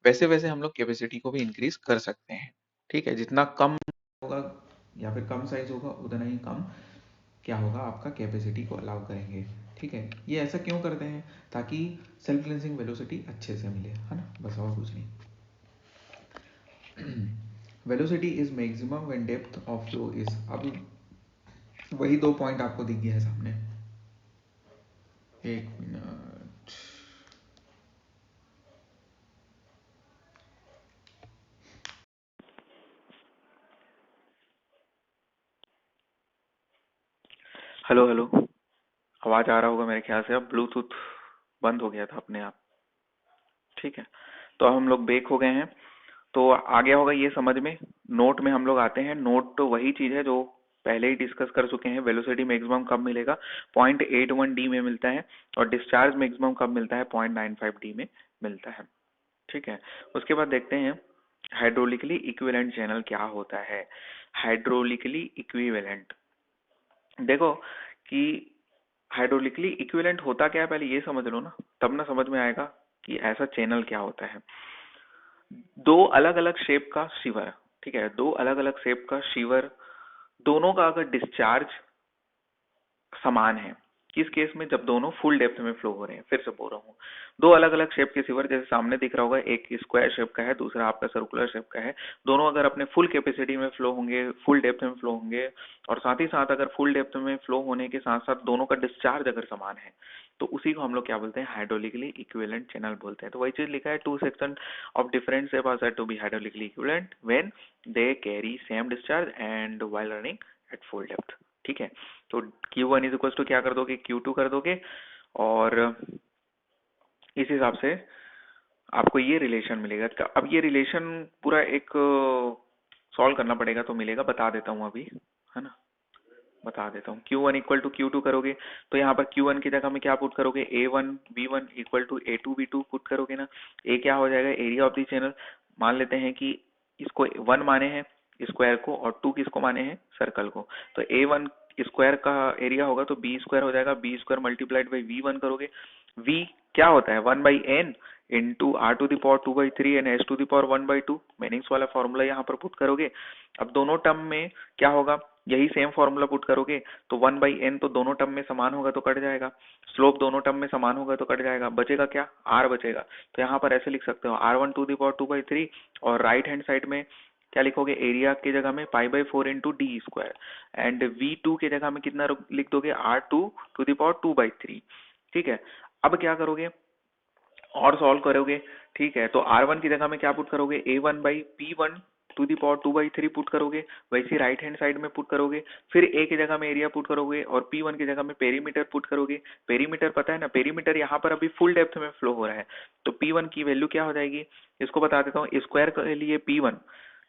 वैसे वैसे हम लोग कैपेसिटी को भी इंक्रीज कर सकते हैं। ठीक है, जितना कम होगा या फिर कम साइज होगा, उतना ही कम क्या होगा, आपका कैपेसिटी को अलाउ करेंगे। ठीक है, ये ऐसा क्यों करते हैं, ताकि सेल्फ क्लेंसिंग वेलोसिटी अच्छे से मिले, है ना, बस और कुछ नहीं। Velocity is maximum when depth of flow is, अब वही दो पॉइंट आपको दिख गया है सामने। एक मिनट, हेलो हेलो, आवाज आ रहा होगा मेरे ख्याल से, अब ब्लूटूथ बंद हो गया था अपने आप। ठीक है, तो अब हम लोग बेक हो गए हैं, तो आ गया होगा ये समझ में। नोट में हम लोग आते हैं, नोट तो वही चीज है जो पहले ही डिस्कस कर चुके हैं। वेलोसिटी मैक्सिमम कब मिलेगा, 0.81 डी में मिलता है, और डिस्चार्ज मैक्सिमम कब मिलता है, 0.95 डी में मिलता है। ठीक है, उसके बाद देखते हैं हाइड्रोलिकली इक्विवेलेंट चैनल क्या होता है। हाइड्रोलिकली इक्विवेलेंट, देखो कि हाइड्रोलिकली इक्विवेलेंट होता क्या है, पहले ये समझ लो ना, तब ना समझ में आएगा कि ऐसा चैनल क्या होता है। दो अलग अलग शेप का शीवर, ठीक है, दो अलग अलग शेप का शीवर, दोनों का अगर डिस्चार्ज समान है, किस केस में? जब दोनों फुल डेप्थ में फ्लो हो रहे हैं। फिर से बोल रहा हूँ, दो अलग अलग शेप के सीवर जैसे सामने दिख रहा होगा, एक स्क्वायर शेप का है, दूसरा आपका सर्कुलर शेप का है। दोनों अगर अपने फुल कैपेसिटी में फ्लो होंगे, फुल डेप्थ में फ्लो होंगे, और साथ ही साथ अगर फुल डेप्थ में फ्लो होने के साथ साथ दोनों का डिस्चार्ज अगर समान है, तो उसी को हम लोग क्या बोलते हैं? हाइड्रोलिकली इक्विवेलेंट चैनल बोलते हैं। तो वही चीज लिखा है, two section of different shape are said to be hydraulically equivalent when they carry same discharge and while running at full depth. ठीक है, तो Q1 इज इक्वल टू क्या कर दोगे? Q2 कर दोगे, और इस हिसाब से आपको ये रिलेशन मिलेगा। अब ये रिलेशन पूरा एक सॉल्व करना पड़ेगा तो मिलेगा, बता देता हूँ अभी, है ना, बता देता हूँ। Q1 इक्वल टू Q2 करोगे तो यहाँ पर Q1 की जगह में क्या पुट करोगे? A1 B1 equal to A2 B2 put करोगे ना। A क्या हो जाएगा? Area of the channel. मान लेते हैं कि इसको 1 माने हैं स्क्वायर को, और 2 किसको माने हैं? सर्कल को। तो A1 स्क्वायर का एरिया होगा तो B स्क्वायर हो जाएगा, B square multiplied by V1 करोगे। V क्या होता है? 1/n into R to the power 2/3 and S to the power 1/2। Manning's वाला फॉर्मूला यहाँ पर पुट करोगे। अब दोनों टर्म में क्या होगा? यही सेम फॉर्मूला पुट करोगे तो 1/n तो दोनों टर्म में समान होगा तो कट जाएगा, स्लोप दोनों टर्म में समान होगा तो कट जाएगा, बचेगा क्या? R बचेगा। तो यहाँ पर ऐसे लिख सकते हो, R1 टू द पावर 2/3, और राइट हैंड साइड में क्या लिखोगे? एरिया की जगह में π/4 into D square, and V2 की जगह में कितना लिख दोगे? R2 to the power 2/3। ठीक है, अब क्या करोगे? और सॉल्व करोगे। ठीक है, तो R1 की जगह में क्या पुट करोगे? A1/P1 to the power 2/3 put करोगे। वैसे राइट हैंड साइड में पुट करोगे, फिर A की जगह में एरिया पुट करोगे, और P1 की जगह में पेरीमीटर पुट करोगे। पेरीमीटर पता है ना? पेरीमीटर यहाँ पर अभी फुल डेप्थ में फ्लो हो रहा है, तो P1 की वैल्यू क्या हो जाएगी? इसको बता देता हूँ। स्क्वायर के लिए P1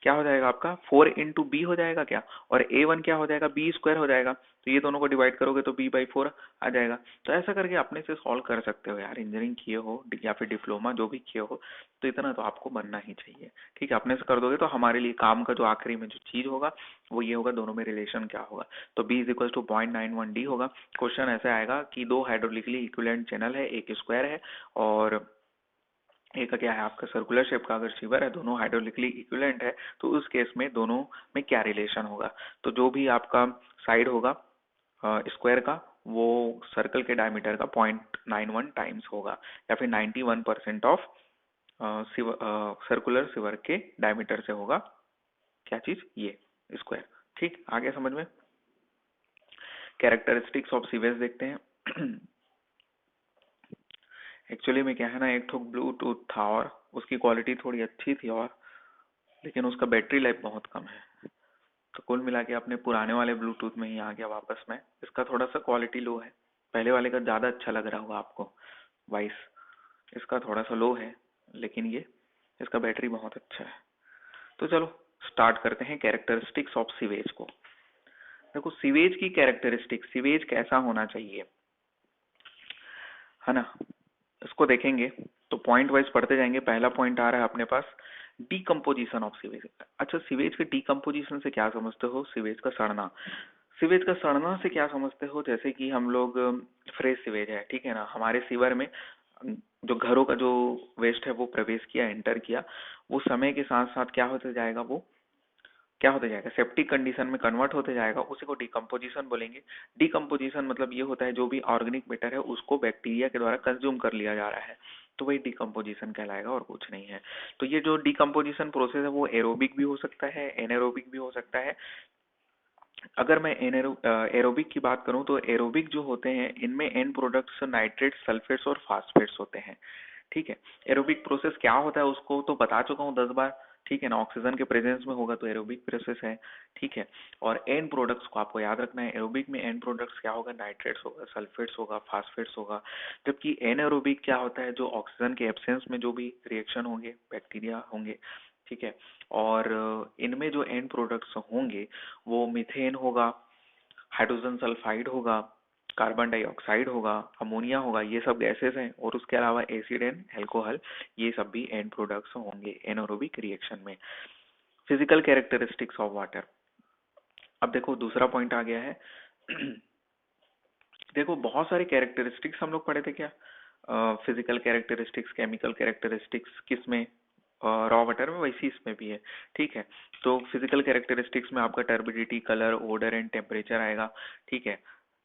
क्या हो जाएगा आपका? 4 इंटू बी हो जाएगा क्या, और A1 क्या हो जाएगा? बी स्क्वायर हो जाएगा। तो ये दोनों को डिवाइड करोगे तो B/4 आ जाएगा। तो ऐसा करके अपने से सॉल्व कर सकते हो यार, इंजीनियरिंग किए हो या फिर डिप्लोमा जो भी किए हो, तो इतना तो आपको बनना ही चाहिए। ठीक है, अपने से कर दोगे तो हमारे लिए काम का जो आखिरी में जो चीज होगा वो ये होगा, दोनों में रिलेशन क्या होगा। तो B is equal to 0.91D होगा। क्वेश्चन ऐसे आएगा कि दो हाइड्रोलिकली इक्विवेलेंट चैनल है, एक स्क्वायर है और एक क्या है आपका सर्कुलर शेप का, अगर सीवर है, दोनों हाइड्रोलिकली इक्विवेलेंट है, तो उस केस में दोनों में क्या रिलेशन होगा? तो जो भी आपका साइड होगा स्क्वायर का, वो सर्कल के डायमीटर का 0.91 टाइम्स होगा, या फिर 91% ऑफ सर्कुलर सिवर के डायमीटर से होगा। क्या चीज? ये स्क्वायर। ठीक, आगे समझ में। कैरेक्टरिस्टिक्स ऑफ सीवेज देखते हैं। एक्चुअली में क्या है ना, एक ठो ब्लूटूथ था और उसकी क्वालिटी थोड़ी अच्छी थी, और लेकिन उसका बैटरी लाइफ बहुत कम है। तो कुल मिला के अपने पुराने वाले ब्लूटूथ में ही आ गया वापस में। इसका थोड़ा सा क्वालिटी लो है, पहले वाले का ज्यादा अच्छा लग रहा होगा आपको वॉइस। इसका थोड़ा सा लो है, लेकिन ये इसका बैटरी बहुत अच्छा है। तो चलो स्टार्ट करते हैं कैरेक्टरिस्टिक्स ऑफ सीवेज को। देखो सीवेज की कैरेक्टरिस्टिक, सीवेज कैसा होना चाहिए, है ना, इसको देखेंगे तो पॉइंट वाइज पढ़ते जाएंगे। पहला पॉइंट आ रहा है अपने पास, डीकम्पोजिशन ऑफ सीवेज। अच्छा, सीवेज के डीकम्पोजिशन से क्या समझते हो? सीवेज का सड़ना। सीवेज का सड़ना से क्या समझते हो? जैसे कि हम लोग फ्रेश सीवेज है, ठीक है ना, हमारे सीवर में जो घरों का जो वेस्ट है वो प्रवेश किया, एंटर किया, वो समय के साथ साथ क्या होता जाएगा? वो क्या होता जाएगा? सेप्टिक कंडीशन में कन्वर्ट होते जाएगा, उसी को डिकम्पोजिशन बोलेंगे। डिकम्पोजिशन मतलब ये होता है जो भी ऑर्गेनिक मैटर है उसको बैक्टीरिया के द्वारा कंज्यूम कर लिया जा रहा है, तो वही डिकम्पोजिशन कहलाएगा और कुछ नहीं है। तो ये जो डिकम्पोजिशन प्रोसेस है वो एरोबिक भी हो सकता है, एनारोबिक भी हो सकता है। अगर मैं एरोबिक की बात करूं तो एरोबिक जो होते हैं इनमें एंड प्रोडक्ट्स नाइट्रेट्स, सल्फेट्स और फास्फेट्स होते हैं। ठीक है, एरोबिक प्रोसेस क्या होता है उसको तो बता चुका हूँ 10 बार। ठीक है ना, ऑक्सीजन के प्रेजेंस में होगा तो एरोबिक प्रोसेस है। ठीक है, और एंड प्रोडक्ट्स को आपको याद रखना है। एरोबिक में एंड प्रोडक्ट्स क्या होगा? नाइट्रेट्स होगा, सल्फेट्स होगा, फास्फेट्स होगा। जबकि एनएरोबिक क्या होता है? जो ऑक्सीजन के एब्सेंस में जो भी रिएक्शन होंगे, बैक्टीरिया होंगे। ठीक है, और इनमें जो एंड प्रोडक्ट्स होंगे वो मीथेन होगा, हाइड्रोजन सल्फाइड होगा, कार्बन डाइऑक्साइड होगा, अमोनिया होगा, ये सब गैसेस हैं। और उसके अलावा एसिड एंड अल्कोहल, ये सब भी एंड प्रोडक्ट्स होंगे एनारोबिक रिएक्शन में। Physical characteristics of water. अब देखो दूसरा पॉइंट आ गया है। देखो बहुत सारे कैरेक्टरिस्टिक्स हम लोग पढ़े थे क्या? फिजिकल कैरेक्टरिस्टिक्स, केमिकल कैरेक्टरिस्टिक्स, किसमें? रॉ वाटर में, वैसे इसमें भी है। ठीक है, तो फिजिकल कैरेक्टरिस्टिक्स में आपका turbidity, colour, odour and temperature आएगा। ठीक है,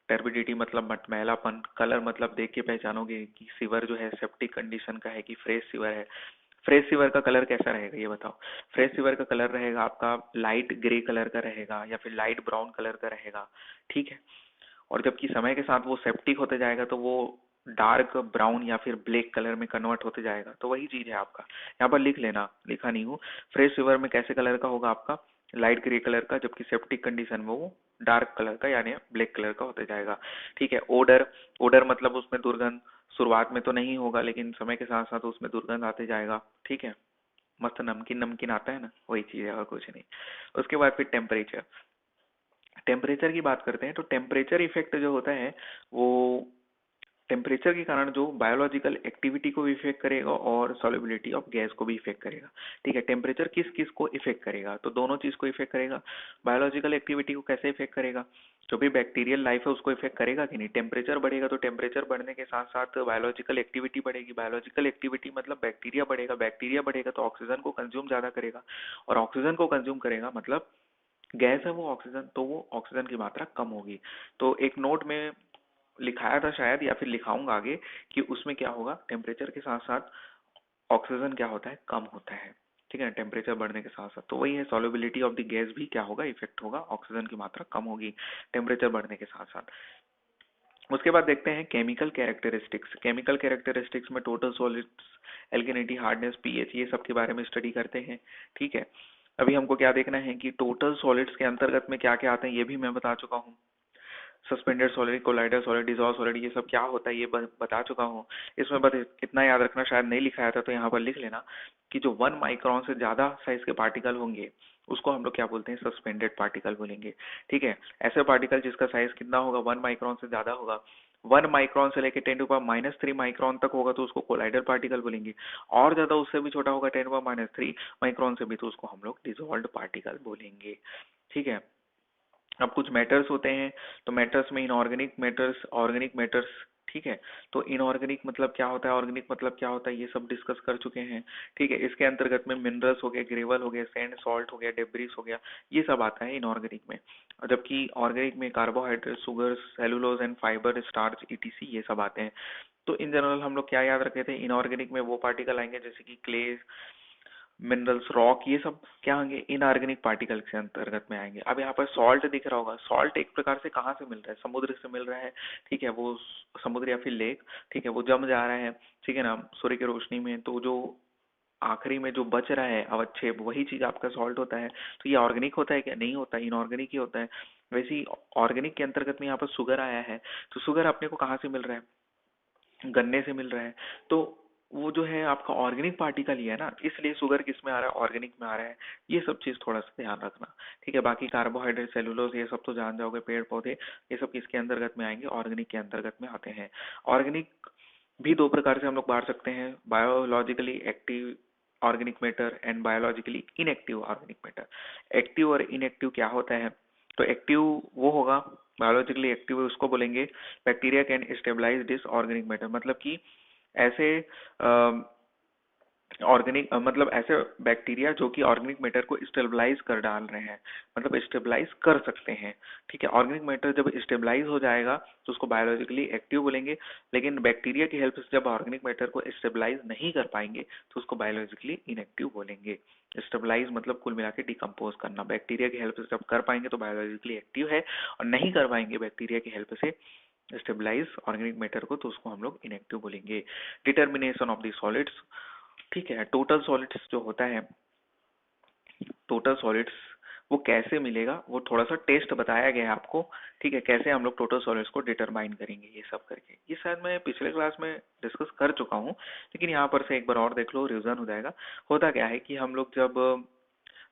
टर्बिडिटी मतलब मटमैलापन, कलर मतलब देख के पहचानोगे कि सीवर जो है सेप्टिक कंडीशन का है कि फ्रेश सीवर है। फ्रेश सीवर का कलर कैसा रहेगा ये बताओ। फ्रेश सीवर का कलर रहेगा आपका लाइट ग्रे कलर का रहेगा या फिर लाइट ब्राउन कलर का रहेगा, ठीक है। और जबकि समय के साथ वो सेप्टिक होते जाएगा तो वो डार्क ब्राउन या फिर ब्लैक कलर में कन्वर्ट होते जाएगा। तो वही चीज है आपका, यहाँ पर लिख लेना, लिखा नहीं हूँ। फ्रेश सीवर में कैसे कलर का होगा आपका, लाइट ग्रे कलर का, जबकि सेप्टिक कंडीशन में वो डार्क कलर का यानी ब्लैक कलर का होते जाएगा, ठीक है। ओडर, ओडर मतलब उसमें दुर्गंध शुरुआत में तो नहीं होगा लेकिन समय के साथ साथ उसमें दुर्गंध आते जाएगा, ठीक है। मस्त नमकीन नमकीन आता है ना, वही चीज है और कुछ नहीं। उसके बाद फिर टेम्परेचर, टेम्परेचर की बात करते हैं तो टेम्परेचर इफेक्ट जो होता है वो टेम्परेचर के कारण जो बायोलॉजिकल एक्टिविटी को भी इफेक्ट करेगा और सॉल्युबिलिटी ऑफ गैस को भी इफेक्ट करेगा, ठीक है। टेम्परेचर किस किस को इफेक्ट करेगा, तो दोनों चीज को इफेक्ट करेगा। बायोलॉजिकल एक्टिविटी को कैसे इफेक्ट करेगा, जो भी बैक्टीरियल लाइफ है उसको इफेक्ट करेगा कि नहीं। टेम्परेचर बढ़ेगा तो टेम्परेचर बढ़ने के साथ साथ बायोलॉजिकल एक्टिविटी बढ़ेगी, बायोलॉजिकल एक्टिविटी मतलब बैक्टीरिया बढ़ेगा, बैक्टीरिया बढ़ेगा तो ऑक्सीजन को कंज्यूम ज्यादा करेगा, और ऑक्सीजन को कंज्यूम करेगा मतलब गैस है वो ऑक्सीजन, तो वो ऑक्सीजन की मात्रा कम होगी। तो एक नोट में लिखाया था शायद या फिर लिखाऊंगा आगे कि उसमें क्या होगा, टेम्परेचर के साथ साथ ऑक्सीजन क्या होता है, कम होता है, ठीक है, टेम्परेचर बढ़ने के साथ साथ। तो वही है, सॉल्युबिलिटी ऑफ द गैस भी क्या होगा, इफेक्ट होगा, ऑक्सीजन की मात्रा कम होगी टेम्परेचर बढ़ने के साथ साथ। उसके बाद देखते हैं केमिकल कैरेक्टरिस्टिक्स। केमिकल कैरेक्टरिस्टिक्स में टोटल सॉलिड्स, एल्केनिटी, हार्डनेस, पीएच, ये सब के बारे में स्टडी करते हैं, ठीक है। अभी हमको क्या देखना है कि टोटल सॉलिड्स के अंतर्गत में क्या क्या आते हैं ये भी मैं बता चुका हूँ। Suspended solid, collider solid, dissolve solid, ये सब क्या होता है ये बता चुका हूँ। इसमें बस इतना याद रखना, शायद नहीं लिखाया था तो यहाँ पर लिख लेना कि जो 1 माइक्रोन से ज्यादा साइज के पार्टिकल होंगे उसको हम लोग क्या बोलते हैं, सस्पेंडेड पार्टिकल बोलेंगे, ठीक है। ऐसे पार्टिकल जिसका साइज कितना होगा, 1 माइक्रोन से ज्यादा होगा, 1 माइक्रोन से लेके 10⁻³ तक होगा तो उसको कोलाइडर पार्टिकल बोलेंगे। और ज्यादा उससे भी छोटा होगा 10⁻³ से भी तो उसको हम लोग डिसॉल्व्ड पार्टिकल बोलेंगे, ठीक है। अब कुछ मैटर्स होते हैं, तो मैटर्स में इनऑर्गेनिक मैटर्स, ऑर्गेनिक मैटर्स, ठीक है। तो इनऑर्गेनिक मतलब क्या होता है, ऑर्गेनिक मतलब क्या होता है, ये सब डिस्कस कर चुके हैं, ठीक है। इसके अंतर्गत में मिनरल्स हो गए, ग्रेवल हो गया, सैंड सॉल्ट हो गया, डेब्रिस हो गया, ये सब आता है इनऑर्गेनिक में। और जबकि ऑर्गेनिक में carbohydrate, sugar, cellulose and fibre, starch, etc, ये सब आते हैं। तो इन जनरल हम लोग क्या याद रखे थे, इनऑर्गेनिक में वो पार्टिकल आएंगे जैसे कि क्ले, मिनरल्स, रॉक, ये सब क्या होंगे, इनऑर्गेनिक पार्टिकल के अंतर्गत में आएंगे। अब यहाँ पर सॉल्ट दिख रहा होगा, सॉल्ट एक प्रकार से कहाँ से मिल रहा है, समुद्र से मिल रहा है, ठीक है। वो समुद्र या फिर लेक, ठीक है, वो जम जा रहा है, ठीक है ना, सूर्य की रोशनी में, तो जो आखिरी में जो बच रहा है अवक्षेप, वही चीज आपका सॉल्ट होता है। तो ये ऑर्गेनिक होता है क्या, नहीं होता, इनऑर्गेनिक ही होता है। वैसे ही ऑर्गेनिक के अंतर्गत में यहाँ पर शुगर आया है, तो शुगर अपने को कहाँ से मिल रहा है, गन्ने से मिल रहा है। तो वो जो है आपका ऑर्गेनिक पार्टिकल ही है ना, इसलिए शुगर किस में आ रहा है, ऑर्गेनिक में आ रहा है। ये सब चीज थोड़ा सा ध्यान रखना, ठीक है। बाकी कार्बोहाइड्रेट, सेलुलोज, ये सब तो जान जाओगे, पेड़ पौधे, ये सब किसके अंतर्गत में आएंगे, ऑर्गेनिक के अंतर्गत में आते हैं। ऑर्गेनिक भी दो प्रकार से हम लोग बांट सकते हैं, biologically active organic matter and biologically inactive organic matter. Active और इनएक्टिव क्या होता है, तो एक्टिव वो होगा, बायोलॉजिकली एक्टिव उसको बोलेंगे bacteria can stabilise this organic matter, मतलब कि ऐसे ऑर्गेनिक मतलब ऐसे बैक्टीरिया जो कि ऑर्गेनिक मैटर को स्टेबलाइज कर डाल रहे हैं, मतलब स्टेबलाइज कर सकते हैं, ठीक है। ऑर्गेनिक मैटर जब स्टेबलाइज हो जाएगा तो उसको बायोलॉजिकली एक्टिव बोलेंगे। लेकिन बैक्टीरिया की हेल्प से जब ऑर्गेनिक मैटर को स्टेबलाइज नहीं कर पाएंगे तो उसको बायोलॉजिकली इनएक्टिव बोलेंगे। स्टेबलाइज मतलब कुल मिला के डिकम्पोज करना, बैक्टीरिया की हेल्प से जब कर पाएंगे तो बायोलॉजिकली एक्टिव है, और नहीं कर पाएंगे बैक्टीरिया की हेल्प से स्टेबलाइज ऑर्गेनिक मैटर को तो उसको हम लोग इनएक्टिव बोलेंगे। डिटर्मिनेशन ऑफ द सॉलिड्स, ठीक है। टोटल सॉलिड्स जो होता है, टोटल सॉलिड्स वो कैसे मिलेगा, वो थोड़ा सा टेस्ट बताया गया है आपको, ठीक है, कैसे हम लोग टोटल सॉलिड्स को डिटरमाइन करेंगे ये सब करके। ये शायद मैं पिछले क्लास में डिस्कस कर चुका हूँ, लेकिन यहाँ पर से एक बार और देख लो, रिवीजन हो जाएगा। होता क्या है कि हम लोग जब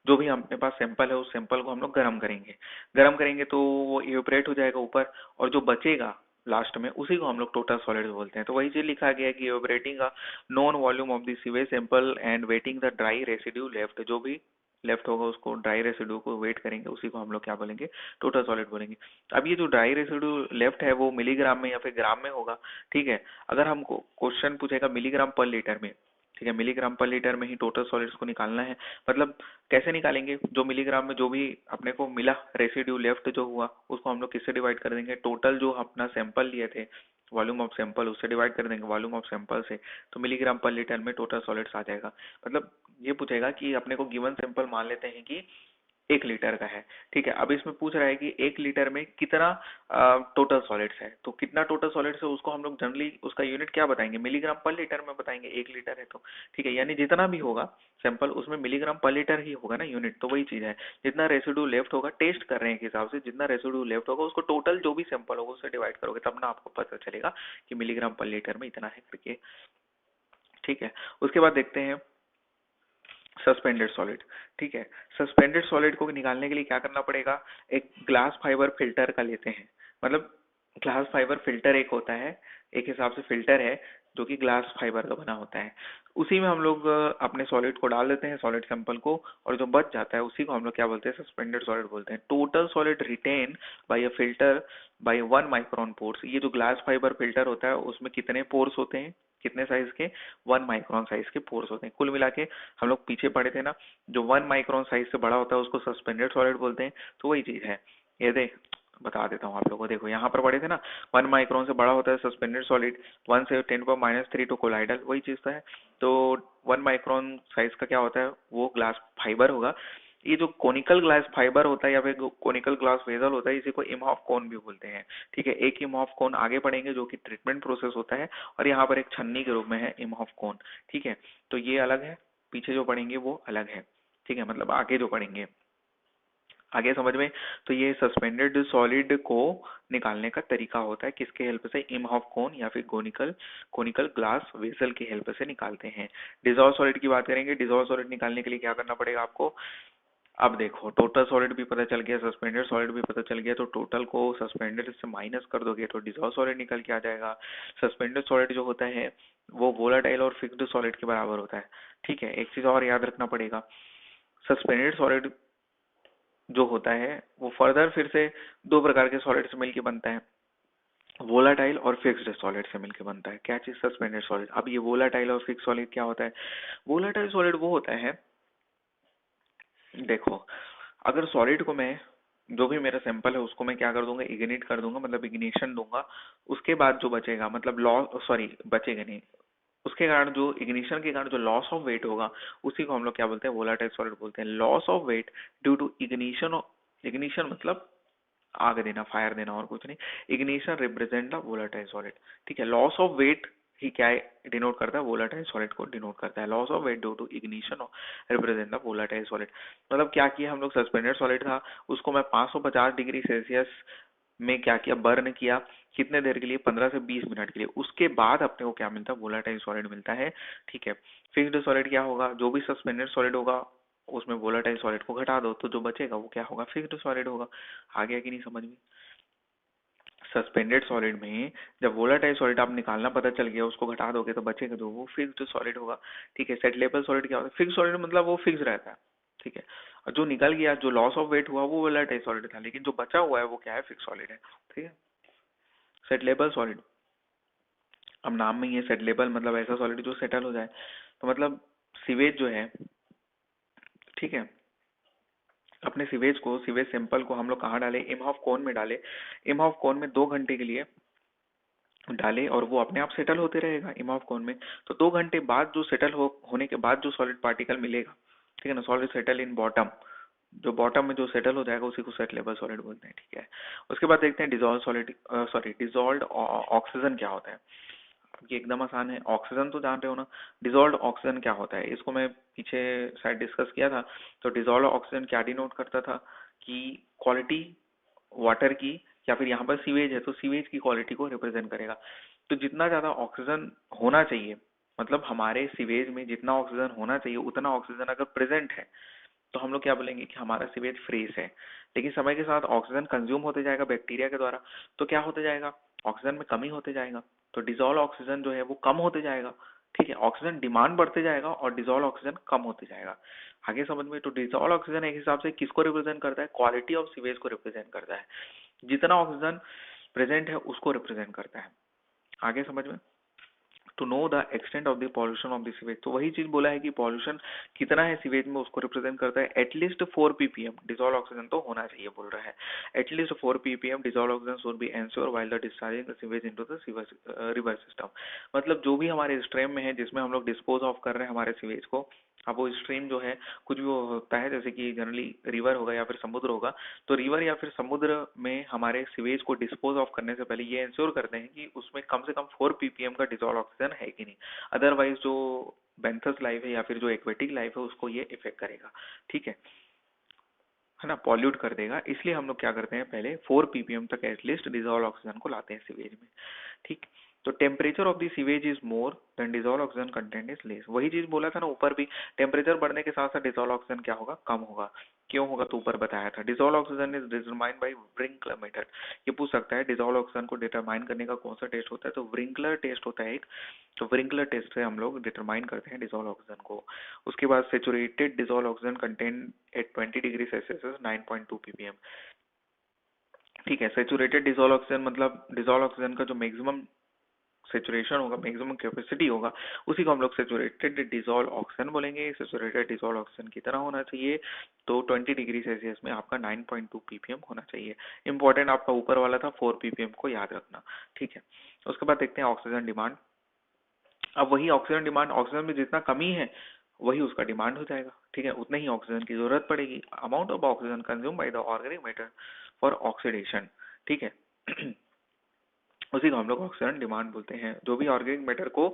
जो भी अपने पास सैंपल है उस सैंपल को हम लोग गर्म करेंगे, गर्म करेंगे तो वो इवेपोरेट हो जाएगा ऊपर, और जो बचेगा लास्ट में उसी को हम लोग टोटल सॉलिड बोलते हैं। तो वही चीज लिखा गया है कि evaporating a non volume of the sewage sample and waiting the dry residue left, जो भी लेफ्ट होगा उसको, ड्राई रेसिड्यू को वेट करेंगे, उसी को हम लोग क्या बोलेंगे, टोटल सॉलिड बोलेंगे। अब ये जो ड्राई रेसिड्यू लेफ्ट है वो मिलीग्राम में या फिर ग्राम में होगा, ठीक है। अगर हमको क्वेश्चन पूछेगा मिलीग्राम पर लीटर में, ठीक है, मिलीग्राम पर लीटर में ही टोटल सॉलिड्स को निकालना है। मतलब कैसे निकालेंगे, जो मिलीग्राम में जो भी अपने को मिला रेसिड्यू लेफ्ट जो हुआ उसको हम लोग किससे डिवाइड कर देंगे, टोटल जो अपना सैंपल लिए थे वॉल्यूम ऑफ सैंपल उससे डिवाइड कर देंगे वॉल्यूम ऑफ सैंपल से, तो मिलीग्राम पर लीटर में टोटल सॉलिड्स आ जाएगा। मतलब ये पूछेगा कि अपने को गिवन सैंपल मान लेते हैं कि 1 लीटर का है, ठीक है। अब इसमें पूछ रहा है कि 1 लीटर में कितना टोटल सॉलिड्स है, तो कितना टोटल सॉलिड्स है उसको हम लोग जनरली उसका यूनिट क्या बताएंगे, मिलीग्राम पर लीटर में बताएंगे, 1 लीटर है तो, ठीक है। यानी जितना भी होगा सैंपल उसमें मिलीग्राम पर लीटर ही होगा ना यूनिट, तो वही चीज है, जितना रेसिड्यू लेफ्ट होगा टेस्ट कर रहे हैं के हिसाब से, जितना रेसिड्यू लेफ्ट होगा उसको टोटल जो भी सैंपल होगा उससे डिवाइड करोगे तब ना आपको पता चलेगा कि मिलीग्राम पर लीटर में इतना है करके, ठीक है। उसके बाद देखते हैं सस्पेंडेड सॉलिड, ठीक है। सस्पेंडेड सॉलिड को निकालने के लिए क्या करना पड़ेगा, एक ग्लास फाइबर फिल्टर का लेते हैं। मतलब ग्लास फाइबर फिल्टर एक होता है, एक हिसाब से फिल्टर है जो कि ग्लास फाइबर का बना होता है, उसी में हम लोग अपने सॉलिड को डाल देते हैं, सॉलिड सैंपल को, और जो बच जाता है उसी को हम लोग क्या बोलते हैं, सस्पेंडेड सॉलिड बोलते हैं। Total solid retained by a filter by 1 micron pores. ये जो ग्लास फाइबर फिल्टर होता है उसमें कितने पोर्स होते हैं, कितने साइज के, 1 माइक्रोन साइज के पोर्स होते हैं। कुल मिला के हम लोग पीछे पढ़े थे ना, जो 1 माइक्रोन साइज से बड़ा होता है उसको सस्पेंडेड सॉलिड बोलते हैं, तो वही चीज है। ये देख बता देता हूँ आप लोगों को, देखो यहाँ पर पढ़े थे ना, 1 माइक्रोन से बड़ा होता है सस्पेंडेड सॉलिड, 1 से 10⁻³ टू कोलाइडल, वही चीज तो है। तो 1 माइक्रोन साइज का क्या होता है, वो ग्लास फाइबर होगा। ये जो कोनिकल ग्लास फाइबर होता है या फिर कोनिकल ग्लास वेजल होता है, इसी को इमहॉफ कोन भी बोलते हैं, ठीक है। एक इमहॉफ कोन आगे पढ़ेंगे जो कि ट्रीटमेंट प्रोसेस होता है, और यहाँ पर एक छन्नी के रूप में है इमहॉफ कोन, ठीक है। तो ये अलग है, पीछे जो पढ़ेंगे वो अलग है, ठीक है। मतलब आगे जो पढ़ेंगे, आगे समझ में। तो ये सस्पेंडेड सॉलिड को निकालने का तरीका होता है, किसके हेल्प से, इमहॉफ कोन या फिर कोनिकल कोनिकल ग्लास वेसल की हेल्प से निकालते हैं। डिजॉल्व सॉलिड की बात करेंगे, डिजॉल्व सॉलिड निकालने के लिए क्या करना पड़ेगा आपको। अब देखो, टोटल सॉलिड भी पता चल गया, सस्पेंडेड सॉलिड भी पता चल गया, तो टोटल को सस्पेंडेड से माइनस कर दोगे तो डिजॉल्व सॉलिड निकल के आ जाएगा। सस्पेंडेड सॉलिड जो होता है वो वोलाटाइल और फिक्स्ड सॉलिड के बराबर होता है, ठीक है। एक चीज और याद रखना पड़ेगा, सस्पेंडेड सॉलिड जो होता है वो फर्दर फिर से 2 प्रकार के सॉलिड से मिलकर बनता है, वोलाटाइल और फिक्स्ड सॉलिड से मिलकर बनता है। क्या चीज, सस्पेंडेड सॉलिड। अब ये वोलाटाइल और फिक्स्ड सॉलिड क्या होता है, वोलाटाइल सॉलिड वो होता है, देखो अगर सॉलिड को मैं, जो भी मेरा सैंपल है उसको मैं क्या कर दूंगा, इग्निट कर दूंगा, मतलब इग्निशन दूंगा, उसके बाद जो बचेगा, मतलब लॉस, सॉरी बचेगा नहीं, उसके कारण जो इग्निशन के कारण जो लॉस ऑफ वेट होगा उसी को हम लोग क्या बोलते हैं, वोलाटाइल सॉलिड बोलते हैं। Loss of weight due to ignition, ignition मतलब आग देना, फायर देना, और कुछ नहीं। Ignition represent the volatile solid, ठीक है। लॉस ऑफ वेट ही क्या है, डिनोट करता है, वोलेटाइल सॉलिड को डिनोट करता है। Loss of weight due to ignition represent the volatile solid. मतलब क्या किया हम लोग, सस्पेंडेड सॉलिड था उसको मैं 550 डिग्री सेल्सियस में क्या किया, बर्न किया, कितने देर के लिए, 15 से 20 मिनट के लिए। उसके बाद अपने को क्या मिलता है, वोलेटाइल सॉलिड मिलता है, ठीक है। फिक्स्ड सॉलिड क्या होगा, जो भी सस्पेंडेड सॉलिड होगा उसमें वोलेटाइल सॉलिड को घटा दो तो जो बचेगा वो क्या होगा, फिक्स्ड सॉलिड होगा। आ गया कि नहीं समझ में। सस्पेंडेड सॉलिड में जब वोलेटाइल सॉलिड आप निकालना पता चल गया, उसको घटा दोगे तो बचेगा जो वो फिक्स्ड सॉलिड होगा, ठीक है। सेटलेबल सॉलिड क्या होता है, फिक्स्ड सॉलिड मतलब वो फिक्स रहता है, ठीक है। और जो निकल गया, जो लॉस ऑफ वेट हुआ वो वोलेटाइल सॉलिड था, लेकिन जो बचा हुआ है वो क्या है, फिक्स सॉलिड है, ठीक है। सेटलेबल सॉलिड, अब नाम में ही है सेटलेबल, मतलब ऐसा सॉलिड जो सेटल हो जाए। तो मतलब सीवेज जो है, ठीक है, अपने सीवेज को, सीवेज सैंपल को हम लोग कहाँ डाले, इमहॉफ कोन में डाले। इमहॉफ कोन में 2 घंटे के लिए डाले और वो अपने आप सेटल होते रहेगा इमहॉफ कोन में। तो 2 घंटे बाद जो सेटल होने के बाद जो सॉलिड पार्टिकल मिलेगा, ठीक है ना, सॉलिड सेटल इन बॉटम, जो बॉटम में जो सेटल हो जाएगा उसी को सेटलेबल सॉलिड बोलते हैं, ठीक है। उसके बाद देखते हैं dissolve solid, sorry dissolved oxygen क्या होता है। ये एकदम आसान है, ऑक्सीजन तो जान रहे हो ना। डिजोल्व्ड ऑक्सीजन क्या होता है, इसको मैं पीछे शायद डिस्कस किया था। तो डिजोल्व ऑक्सीजन क्या डिनोट करता था कि क्वालिटी वाटर की, या फिर यहाँ पर सीवेज है तो सीवेज की क्वालिटी को रिप्रेजेंट करेगा। तो जितना ज्यादा ऑक्सीजन होना चाहिए, मतलब हमारे सीवेज में जितना ऑक्सीजन होना चाहिए उतना ऑक्सीजन अगर प्रेजेंट है तो हम लोग क्या बोलेंगे कि हमारा सीवेज फ्रेश है। लेकिन समय के साथ ऑक्सीजन कंज्यूम होते जाएगा बैक्टीरिया के द्वारा, तो क्या होते जाएगा, ऑक्सीजन में कमी होते जाएगा, तो डिजोल्व ऑक्सीजन जो है वो कम होते जाएगा, ठीक है। ऑक्सीजन डिमांड बढ़ते जाएगा और डिजोल्व ऑक्सीजन कम होते जाएगा। आगे समझ में। तो डिजोल्व ऑक्सीजन एक हिसाब से किसको रिप्रेजेंट करता है, क्वालिटी ऑफ सीवेज को रिप्रेजेंट करता है, जितना ऑक्सीजन प्रेजेंट है उसको रिप्रेजेंट करता है। आगे समझ में। To know the extent of the pollution of the sewage. तो वही चीज बोला है कि पॉल्यूशन कितना है सीवेज में, उसको रिप्रेजेंट करता है एटलीस्ट 4 ppm डिजोल्व ऑक्सीजन तो होना चाहिए बोल रहा है। At least 4 ppm dissolve oxygen should be ensure while the discharging the sewage into the river system. मतलब जो भी हमारे स्ट्रीम में है जिसमें हम लोग डिस्पोज ऑफ कर रहे हैं हमारे सीवेज को, अब वो स्ट्रीम जो है कुछ भी वो होता है, जैसे कि जनरली रिवर होगा या फिर समुद्र होगा, तो रिवर या फिर समुद्र में हमारे सीवेज को डिस्पोज ऑफ करने से पहले ये इंश्योर करते हैं कि उसमें कम से कम 4 ppm का डिजोल्व ऑक्सीजन है कि नहीं। अदरवाइज जो बेंथस लाइफ है या फिर जो एक्वेटिक लाइफ है उसको ये इफेक्ट करेगा, ठीक है ना, पॉल्यूट कर देगा। इसलिए हम लोग क्या करते हैं, पहले 4 ppm तक एटलीस्ट डिजोल्व ऑक्सीजन को लाते हैं सीवेज में, ठीक। तो temperature of the sewage is more than dissolve oxygen content is less. वही चीज बोला था ना ऊपर भी, टेम्परेचर बढ़ने के साथ साथ डिजोल्व ऑक्सीजन क्या होगा, कम होगा। क्यों होगा तो ऊपर बताया था। Dissolve oxygen is determined by Winkler method. ये पूछ सकता है डिजोल्व ऑक्सीजन को डिटरमाइन करने का कौन सा टेस्ट होता है, तो व्रिंकलर टेस्ट होता है एक। तो व्रिंकलर टेस्ट से हम लोग डिटरमाइन करते हैं डिजोल्व ऑक्सीजन को। उसके बाद saturated dissolve oxygen content eight 20 degree Celsius 9.2 ppm, ठीक है। सेचुरेटेड डिजोल्व ऑक्सीजन मतलब डिजोल्व ऑक्सीजन का जो मैक्सिमम सेचुरेशन होगा, मैक्सिमम कैपेसिटी होगा, उसी को हम लोग सेचुरेटेड डिजोल्व ऑक्सीजन बोलेंगे। सेचुरेटेड डिजोल्व ऑक्सीजन कितना होना चाहिए, तो 20 डिग्री सेल्सियस में आपका 9.2 ppm होना चाहिए। इंपॉर्टेंट आपका ऊपर वाला था 4 ppm को याद रखना, ठीक है। उसके बाद देखते हैं ऑक्सीजन डिमांड। अब वही ऑक्सीजन डिमांड, ऑक्सीजन में जितना कमी है वही उसका डिमांड हो जाएगा, ठीक है, उतने ही ऑक्सीजन की जरूरत पड़ेगी। Amount of oxygen consume by the organic matter for oxidation, ठीक है। उसी को हम लोग ऑक्सीजन डिमांड बोलते हैं। जो भी ऑर्गेनिक मैटर को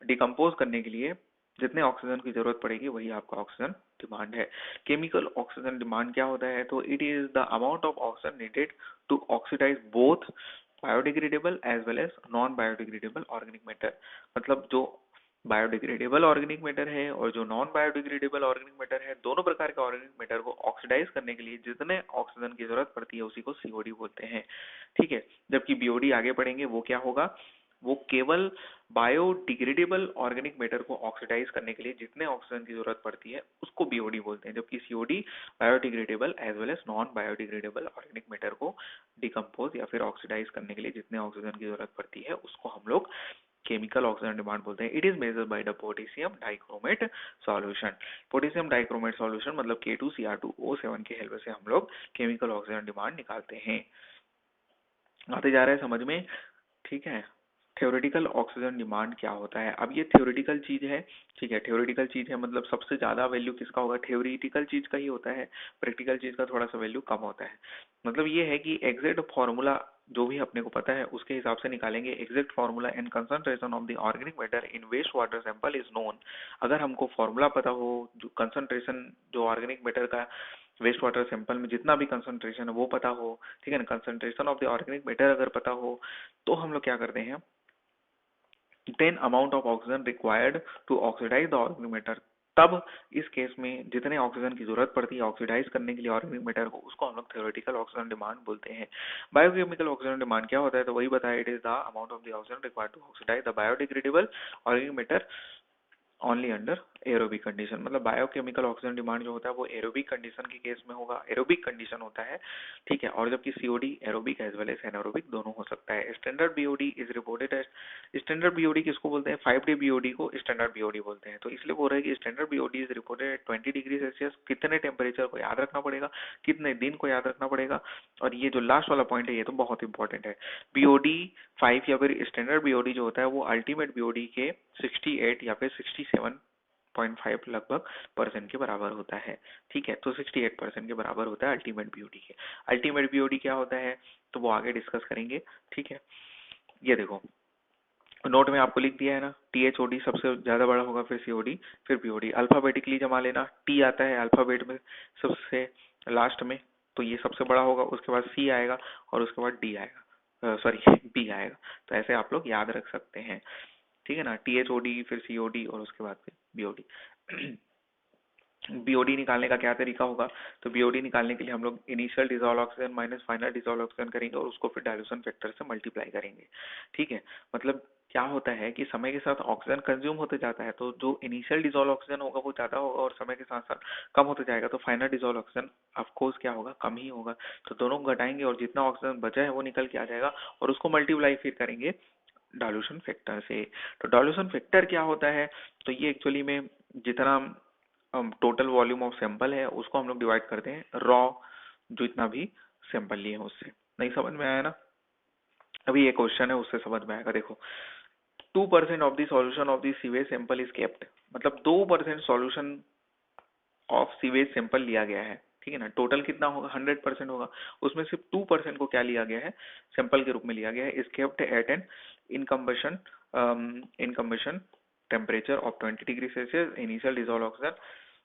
डिकम्पोज करने के लिए जितने ऑक्सीजन की जरूरत पड़ेगी वही आपका ऑक्सीजन डिमांड है। केमिकल ऑक्सीजन डिमांड क्या होता है, तो it is the amount of oxygen needed to oxidise both biodegradable as well as non biodegradable organic matter. मतलब जो बायोडिग्रेडेबल ऑर्गेनिक मैटर है और जो नॉन बायोडिग्रेडेबल ऑर्गेनिक मैटर है, दोनों प्रकार के ऑर्गेनिक मैटर को ऑक्सीडाइज करने के लिए जितने ऑक्सीजन की जरूरत पड़ती है उसी को सीओडी बोलते हैं, ठीक है। जबकि बीओडी आगे पढ़ेंगे वो क्या होगा, वो केवल बायोडिग्रेडेबल ऑर्गेनिक मैटर को ऑक्सीडाइज करने के लिए जितने ऑक्सीजन की जरूरत पड़ती है उसको बीओडी बोलते हैं। जबकि COD biodegradable as well as non biodegradable organic matter को डिकम्पोज या फिर ऑक्सीडाइज करने के लिए जितने ऑक्सीजन की जरूरत पड़ती है उसको हम लोग केमिकल ऑक्सीजन डिमांड बोलते हैं। It is measured by the potassium dichromate solution. Potassium dichromate solution मतलब K2Cr2O7 के हेल्प से हम लोग केमिकल ऑक्सीजन डिमांड निकालते हैं। आते जा रहा है समझ में, ठीक है। थ्योरेटिकल ऑक्सीजन डिमांड क्या होता है, अब ये थ्योरेटिकल चीज है, ठीक है। थ्योरेटिकल चीज है मतलब सबसे ज्यादा वैल्यू किसका होगा, थ्योरेटिकल चीज का ही होता है, प्रैक्टिकल चीज का थोड़ा सा वैल्यू कम होता है। मतलब ये है कि एग्जैक्ट फॉर्मूला जो भी अपने को पता है उसके हिसाब से निकालेंगे। Exact formula and concentration of the organic matter in waste water sample is known. अगर हमको फॉर्मूला पता हो, जो कंसंट्रेशन जो ऑर्गेनिक मैटर का वेस्ट वाटर सैंपल में जितना भी कंसंट्रेशन है वो पता हो, ठीक है ना, concentration of the organic matter अगर पता हो, तो हम लोग क्या करते हैं, then amount of oxygen required to oxidise the organic matter. तब इस केस में जितने ऑक्सीजन की जरूरत पड़ती है ऑक्सीडाइज करने के लिए ऑर्गेनिक मैटर को, उसको हम लोग थ्योरेटिकल ऑक्सीजन डिमांड बोलते हैं। बायोकेमिकल ऑक्सीजन डिमांड क्या होता है, तो वही बताया, it is the amount of the oxygen required to oxidise the biodegradable organic matter only under aerobic condition. मतलब बायोकेमिकल ऑक्सीजन डिमांड जो होता है वो एरोबिक कंडीशन के केस में होगा, एरोबिक कंडीशन होता है, ठीक है। और जबकि COD aerobic as well as anaerobic दोनों हो सकता है। Standard BOD is reported as, standard BOD किसको बोलते हैं, 5 डे बीओडी को स्टैंडर्ड बीओडी बोलते हैं। तो इसलिए बोल रहे हैं कि standard BOD is reported at 20 degree Celsius. कितने टेम्परेचर को याद रखना पड़ेगा, कितने दिन को याद रखना पड़ेगा, और ये जो लास्ट वाला पॉइंट है ये तो बहुत इंपॉर्टेंट है। बीओडी 5 या फिर स्टैंडर्ड बीओडी जो होता है वो अल्टीमेट बीओडी के 68 या फिर 67.5 लगभग परसेंट के बराबर होता है, ठीक है। तो 68% के बराबर होता है अल्टीमेट बीओडी के। अल्टीमेट बीओडी क्या होता है तो वो आगे डिस्कस करेंगे, ठीक है। ये देखो नोट में आपको लिख दिया है ना, THOD सबसे ज्यादा बड़ा होगा, फिर COD, फिर BOD। अल्फाबेटिकली जमा लेना, T आता है अल्फाबेट में सबसे लास्ट में, तो ये सबसे बड़ा होगा, उसके बाद C आएगा और उसके बाद D आएगा, सॉरी B आएगा। तो ऐसे आप लोग याद रख सकते हैं, ठीक है ना, THOD फिर COD और उसके बाद फिर BOD। बीओडी निकालने का क्या तरीका होगा, तो बीओडी निकालने के लिए हम लोग initial dissolve oxygen minus final dissolve oxygen करेंगे और उसको फिर डाइल्यूशन फैक्टर से मल्टीप्लाई करेंगे, ठीक है। मतलब क्या होता है कि समय के साथ ऑक्सीजन कंज्यूम होते जाता है, तो जो इनिशियल डिसॉल्व ऑक्सीजन होगा वो ज्यादा होगा और समय के साथ साथ कम होते जाएगा, तो final dissolve oxygen of course क्या होगा, कम ही होगा। तो दोनों को घटाएंगे और जितना ऑक्सीजन बचा है वो निकल के आ जाएगा और उसको मल्टीप्लाई फिर करेंगे डाइल्यूशन फैक्टर से। तो डाइल्यूशन फैक्टर क्या होता है? तो ये एक्चुअली में जितना टोटल वॉल्यूम ऑफ सैंपल है उसको हम लोग डिवाइड करते हैं रॉ जो इतना भी सैंपल लिए हैं उससे। नहीं समझ में आया ना? अभी ये क्वेश्चन है उससे समझ में आएगा। देखो 2% of the solution of the sewage sample is kept, मतलब 2% सॉल्यूशन ऑफ सीवेज सैंपल लिया गया है, ठीक है ना। टोटल कितना होगा? 100% होगा, उसमें सिर्फ 2% को क्या लिया गया है? सैंपल के रूप में लिया गया है। Is kept at an incubation incubation temperature of 20 degree Celsius. Initial dissolve oxygen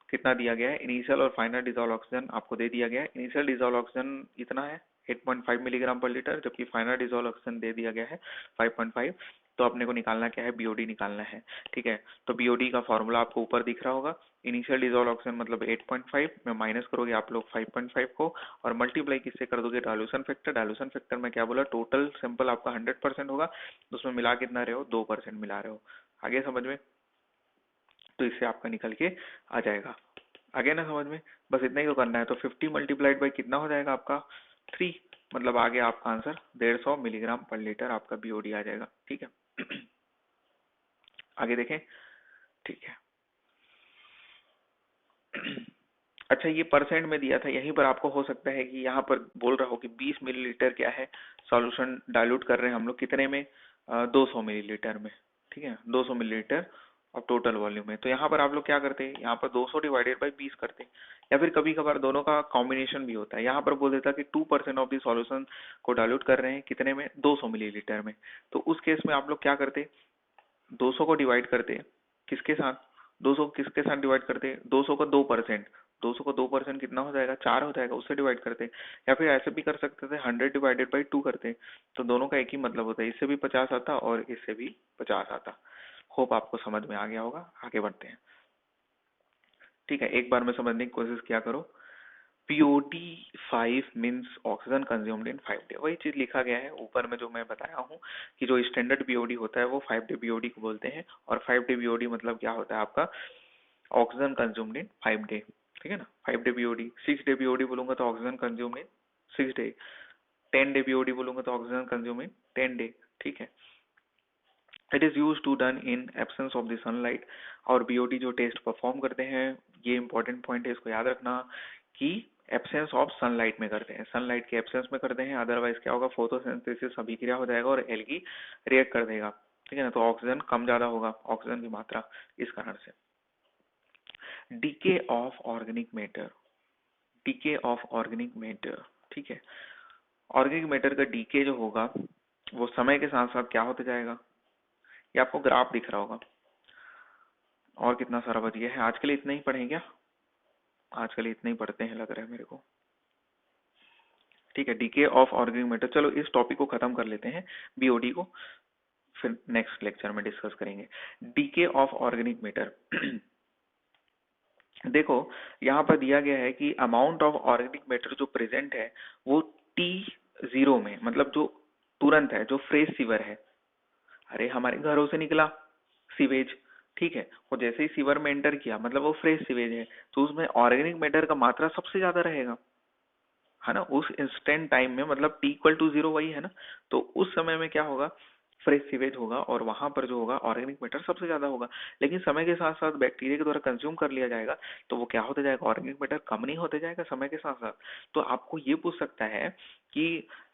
कितना दिया गया है? इनिशियल और फाइनल डिसॉल्व ऑक्सीजन आपको दे दिया गया है। इनिशियल डिसॉल्व ऑक्सीजन इतना है 8.5 मिलीग्राम पर लीटर, जबकि फाइनल डिसॉल्व ऑक्सीजन दे दिया गया है 5.5। तो अपने को निकालना क्या है? बीओडी निकालना है, ठीक है। तो बीओडी का फॉर्मूला आपको ऊपर दिख रहा होगा। इनिशियल डिसॉल्व ऑक्सीजन मतलब 8.5 में माइनस करोगे आप लोग 5.5 को और मल्टीप्लाई किससे कर दोगे? Dilution factor. डाइल्यूशन फैक्टर में क्या बोला? टोटल सैंपल आपका 100% होगा, तो उसमें मिला कितना रहे हो? 2% मिला रहे हो। आगे समझ में? तो इससे आपका निकल के आ जाएगा। आगे ना समझ में? बस इतना ही तो करना है। तो 50 मल्टीप्लाइड बाई कितना हो जाएगा आपका? 3, मतलब आगे आपका आंसर 150 मिलीग्राम पर लीटर आपका बीओडी आ जाएगा, ठीक है। आगे देखें, ठीक है। अच्छा ये परसेंट में दिया था, यहीं पर आपको हो सकता है कि यहाँ पर बोल रहा हो कि 20 मिलीलीटर क्या है सॉल्यूशन डाइल्यूट कर रहे हैं हम लोग कितने में? 200 मिलीलीटर में, ठीक है। 200 मिलीलीटर और टोटल वॉल्यूम में। तो यहाँ पर आप लोग क्या करते हैं? यहाँ पर 200 डिवाइडेड बाई 20 करते हैं, या फिर कभी कभार दोनों का कॉम्बिनेशन भी होता है। यहाँ पर बोल देता कि 2% ऑफ द सॉल्यूशन को डाइल्यूट कर रहे हैं कितने में? 200 मिलीलीटर में। तो उस केस में आप लोग क्या करते? 200 को डिवाइड करते किसके साथ? 200 किसके साथ डिवाइड करते? 200 का 2%। 200 का 2% कितना हो जाएगा? 4 हो जाएगा, उससे डिवाइड करते। या फिर ऐसे भी कर सकते थे 100 डिवाइडेड बाई 2 करते, तो दोनों का एक ही मतलब होता है, इससे भी 50 आता और इससे भी 50 आता। होप आपको समझ में आ गया होगा। आगे बढ़ते हैं, ठीक है। एक बार में समझने की कोशिश किया करो। POD 5 मीन्स ऑक्सीजन कंज्यूम्ड इन 5 डे। वही चीज लिखा गया है ऊपर में जो मैं बताया हूँ कि जो स्टैंडर्ड बीओडी होता है वो 5 डे बीओडी को बोलते हैं। और 5 डे बीओडी मतलब क्या होता है आपका? ऑक्सीजन कंज्यूम्ड इन 5 डे, ठीक है ना। 5 डे बीओडी। 6 डे बीओडी बोलूंगा तो oxygen consumed in 6 day. 10 day BOD बोलूंगा तो ऑक्सीजन कंज्यूम इन 10 डे, ठीक है। It is use to done in absence of the sunlight. और बीओडी जो टेस्ट परफॉर्म करते हैं, ये इंपॉर्टेंट पॉइंट है, इसको याद रखना कि एब्सेंस ऑफ सनलाइट में करते हैं, सनलाइट के एब्सेंस में करते हैं। अदरवाइज क्या होगा? फोटोसिंथेसिस अभिक्रिया हो जाएगा और एल्गी रिएक्ट कर देगा, ठीक है ना। तो ऑक्सीजन कम ज्यादा होगा, ऑक्सीजन की मात्रा, इस कारण से। DK of organic matter. DK of organic matter, ठीक है। ऑर्गेनिक मैटर का डीके जो होगा वो समय के साथ साथ क्या होते जाएगा? ये आपको ग्राफ दिख रहा होगा। और कितना सारा बच गया है? आज के लिए इतना ही पढ़ें क्या? आज के लिए इतना ही पढ़ते हैं लग रहा है मेरे को, ठीक है। DK of organic matter. चलो इस टॉपिक को खत्म कर लेते हैं, बीओडी को फिर नेक्स्ट लेक्चर में डिस्कस करेंगे। DK of organic matter. देखो यहाँ पर दिया गया है कि अमाउंट ऑफ ऑर्गेनिक मैटर जो प्रेजेंट है वो T0 में, मतलब जो तुरंत है, जो फ्रेश सीवर है। अरे हमारे घरों से निकला सीवेज, ठीक है, वो जैसे ही सीवर में एंटर किया मतलब वो फ्रेश सीवेज है, तो उसमें ऑर्गेनिक मैटर का मात्रा सबसे ज्यादा रहेगा, है ना। उस इंस्टेंट टाइम में मतलब T=0 वही है ना। तो उस समय में क्या होगा? फ्रेश सीवेज होगा और वहां पर जो होगा ऑर्गेनिक मैटर सबसे ज्यादा होगा। लेकिन समय के साथ साथ बैक्टीरिया के द्वारा कंज्यूम कर लिया जाएगा, तो वो क्या होता जाएगा? ऑर्गेनिक मैटर कम नहीं होते जाएगा समय के साथ साथ। तो आपको ये पूछ सकता है कि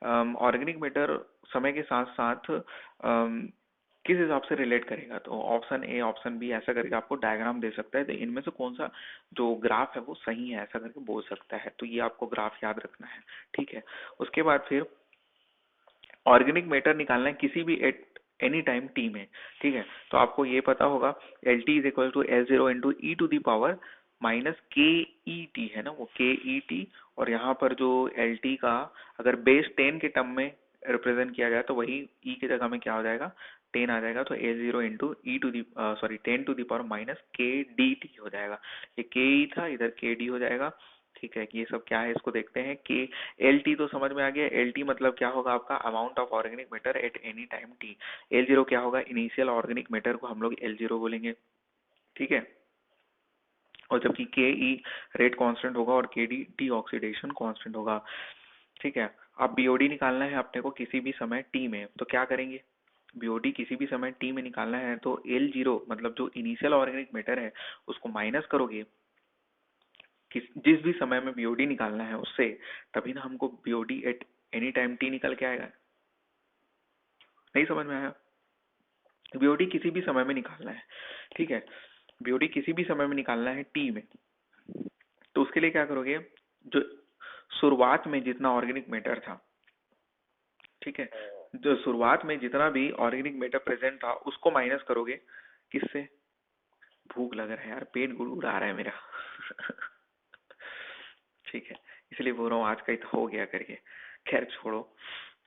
ऑर्गेनिक मैटर समय के साथ साथ किस हिसाब से रिलेट करेगा। तो ऑप्शन ए, ऑप्शन बी, ऐसा करके आपको डायग्राम दे सकता है। तो इनमें से कौन सा जो ग्राफ है वो सही है, ऐसा करके बोल सकता है। तो ये आपको ग्राफ याद रखना है, ठीक है। उसके बाद फिर ऑर्गेनिक मैटर निकालना है किसी भी एट एनी टाइम टी में, ठीक है। तो आपको ये पता होगा L T is equal to L zero into e to the power minus K e T, है ना, वो के ई टी। और यहाँ पर जो एल टी का अगर बेस 10 के टर्म में रिप्रेजेंट किया जाए तो वही ई की जगह में क्या हो जाएगा? 10 आ जाएगा। तो L zero into e to the sorry 10 to the power minus K D T हो जाएगा। ये के ई था, इधर के डी हो जाएगा, ठीक है। ये सब क्या है इसको देखते हैं। के एल टी तो समझ में आ गया। एल टी मतलब क्या होगा आपका? Amount of organic matter at any time T. L zero क्या होगा? इनिशियल ऑर्गेनिक मैटर को हम लोग एल जीरो बोलेंगे, ठीक है। और जबकि के ई रेट कांस्टेंट होगा और के डी डी ऑक्सीडेशन कांस्टेंट होगा, ठीक है। अब बीओडी निकालना है अपने को किसी भी समय टी में, तो क्या करेंगे? बीओडी किसी भी समय टी में निकालना है तो L0 मतलब जो इनिशियल ऑर्गेनिक मैटर है उसको माइनस करोगे जिस भी समय में बीओडी निकालना है उससे, तभी ना हमको BOD at any time T निकल के आएगा। नहीं समझ में आया? बीओडी किसी भी समय में निकालना है, ठीक है। बीओडी किसी भी समय में निकालना है टी में, तो उसके लिए क्या करोगे, जो शुरुआत में जितना ऑर्गेनिक मैटर था, ठीक है, जो शुरुआत में जितना भी ऑर्गेनिक मैटर प्रेजेंट था उसको माइनस करोगे। किससे? भूख लग रहा है यार, पेट गुड़गुड़ा रहा है मेरा ठीक है, इसलिए बोल रहा हूँ आज का ही तो हो गया करके। खैर छोड़ो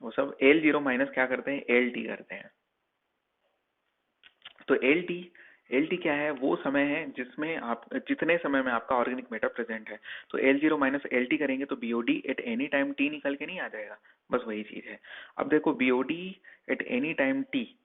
वो सब। L0 माइनस क्या करते हैं, LT करते हैं। तो एल टी क्या है, वो समय है जिसमें आप जितने समय में आपका ऑर्गेनिक मैटर प्रेजेंट है। तो L0 माइनस LT करेंगे तो BOD at any time T निकल के नहीं आ जाएगा, बस वही चीज है। अब देखो BOD at any time T,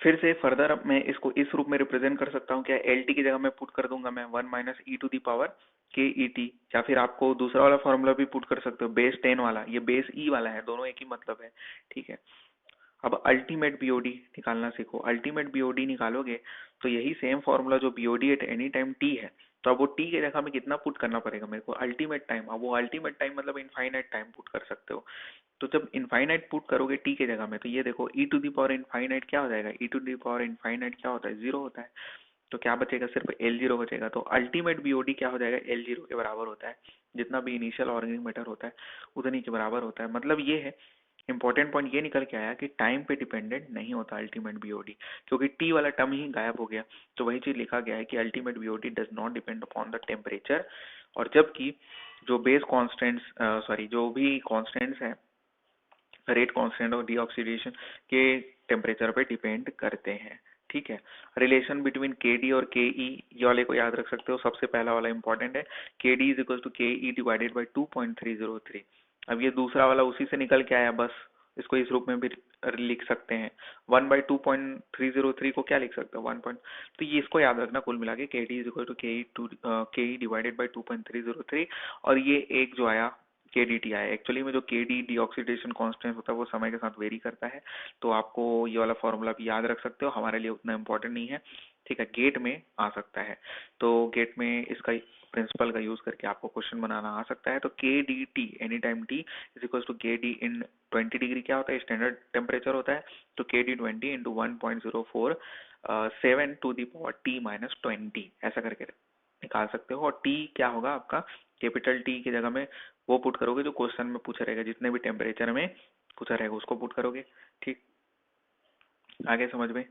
फिर से फर्दर अब मैं इसको इस रूप में रिप्रेजेंट कर सकता हूँ क्या, एल टी की जगह मैं पुट कर दूंगा मैं 1 - e⁻ के ई टी, या फिर आपको दूसरा वाला फॉर्मूला भी पुट कर सकते हो, बेस 10 वाला, ये बेस ई वाला है, दोनों एक ही मतलब है, ठीक है। अब अल्टीमेट बीओडी निकालना सीखो। अल्टीमेट बीओडी निकालोगे तो यही सेम फॉर्मूला जो BOD at any time T है, तो अब वो टी की जगह में कितना पुट करना पड़ेगा मेरे को, अल्टीमेट टाइम। अब वो अल्टीमेट टाइम मतलब इनफाइनाइट टाइम पुट कर सकते हो। तो जब इनफाइनाइट पुट करोगे टी के जगह में, तो ये देखो ई टू दी पावर इनफाइनाइट क्या हो जाएगा, ई टू दी पावर इनफाइनाइट क्या होता है, 0 होता है। तो क्या बचेगा, सिर्फ L0 बचेगा। तो अल्टीमेट बीओडी क्या हो जाएगा, L0 के बराबर होता है। जितना भी इनिशियल ऑर्गेनिक मैटर होता है उतनी के बराबर होता है। मतलब ये है, इंपॉर्टेंट पॉइंट ये निकल के आया कि टाइम पे डिपेंडेंट नहीं होता अल्टीमेट बीओडी, क्योंकि टी वाला टर्म ही गायब हो गया। तो वही चीज लिखा गया है कि ultimate BOD does not depend upon the temperature. और जबकि जो बेस कॉन्स्टेंट्स, सॉरी, जो भी कॉन्स्टेंट्स है, रेट कांस्टेंट और डीऑक्सीडेशन के टेम्परेचर पे डिपेंड करते हैं, ठीक है। रिलेशन बिटवीन के डी और के ई, ये वाले को याद रख सकते हो। सबसे पहला वाला इंपॉर्टेंट है, के डी इज इक्वल टू के ई डिवाइडेड बाई 2.303। अब ये दूसरा वाला उसी से निकल के आया, बस इसको इस रूप में भी लिख सकते हैं। 1/2.303 को क्या लिख सकते हो, 1 तो ये इसको याद रखना, कुल मिला के डी इज इक्वल टू के ई डिवाइडेड बाई 2.303। और ये एक जो आया के डी टी आया, एक्चुअली में जो के डी डीऑक्सीडेशन कॉन्स्टेंट होता है वो समय के साथ वेरी करता है। तो आपको ये वाला फॉर्मूला भी याद रख सकते हो, हमारे लिए उतना इम्पोर्टेंट नहीं है, ठीक है। गेट में आ सकता है, तो गेट में इसका प्रिंसिपल का यूज करके आपको क्वेश्चन बनाना आ सकता है। तो K D T any time T is equal to K D in 20 degree क्या होता है, स्टैंडर्ड टेम्परेचर होता है। तो K D 20 into 1.047 to the power T minus 20, ऐसा करके निकाल सकते हो। और टी क्या होगा आपका, कैपिटल टी की जगह में वो पुट करोगे जो क्वेश्चन में पूछा रहेगा, जितने भी टेम्परेचर में पूछा रहेगा उसको पुट करोगे, ठीक। आगे समझ में?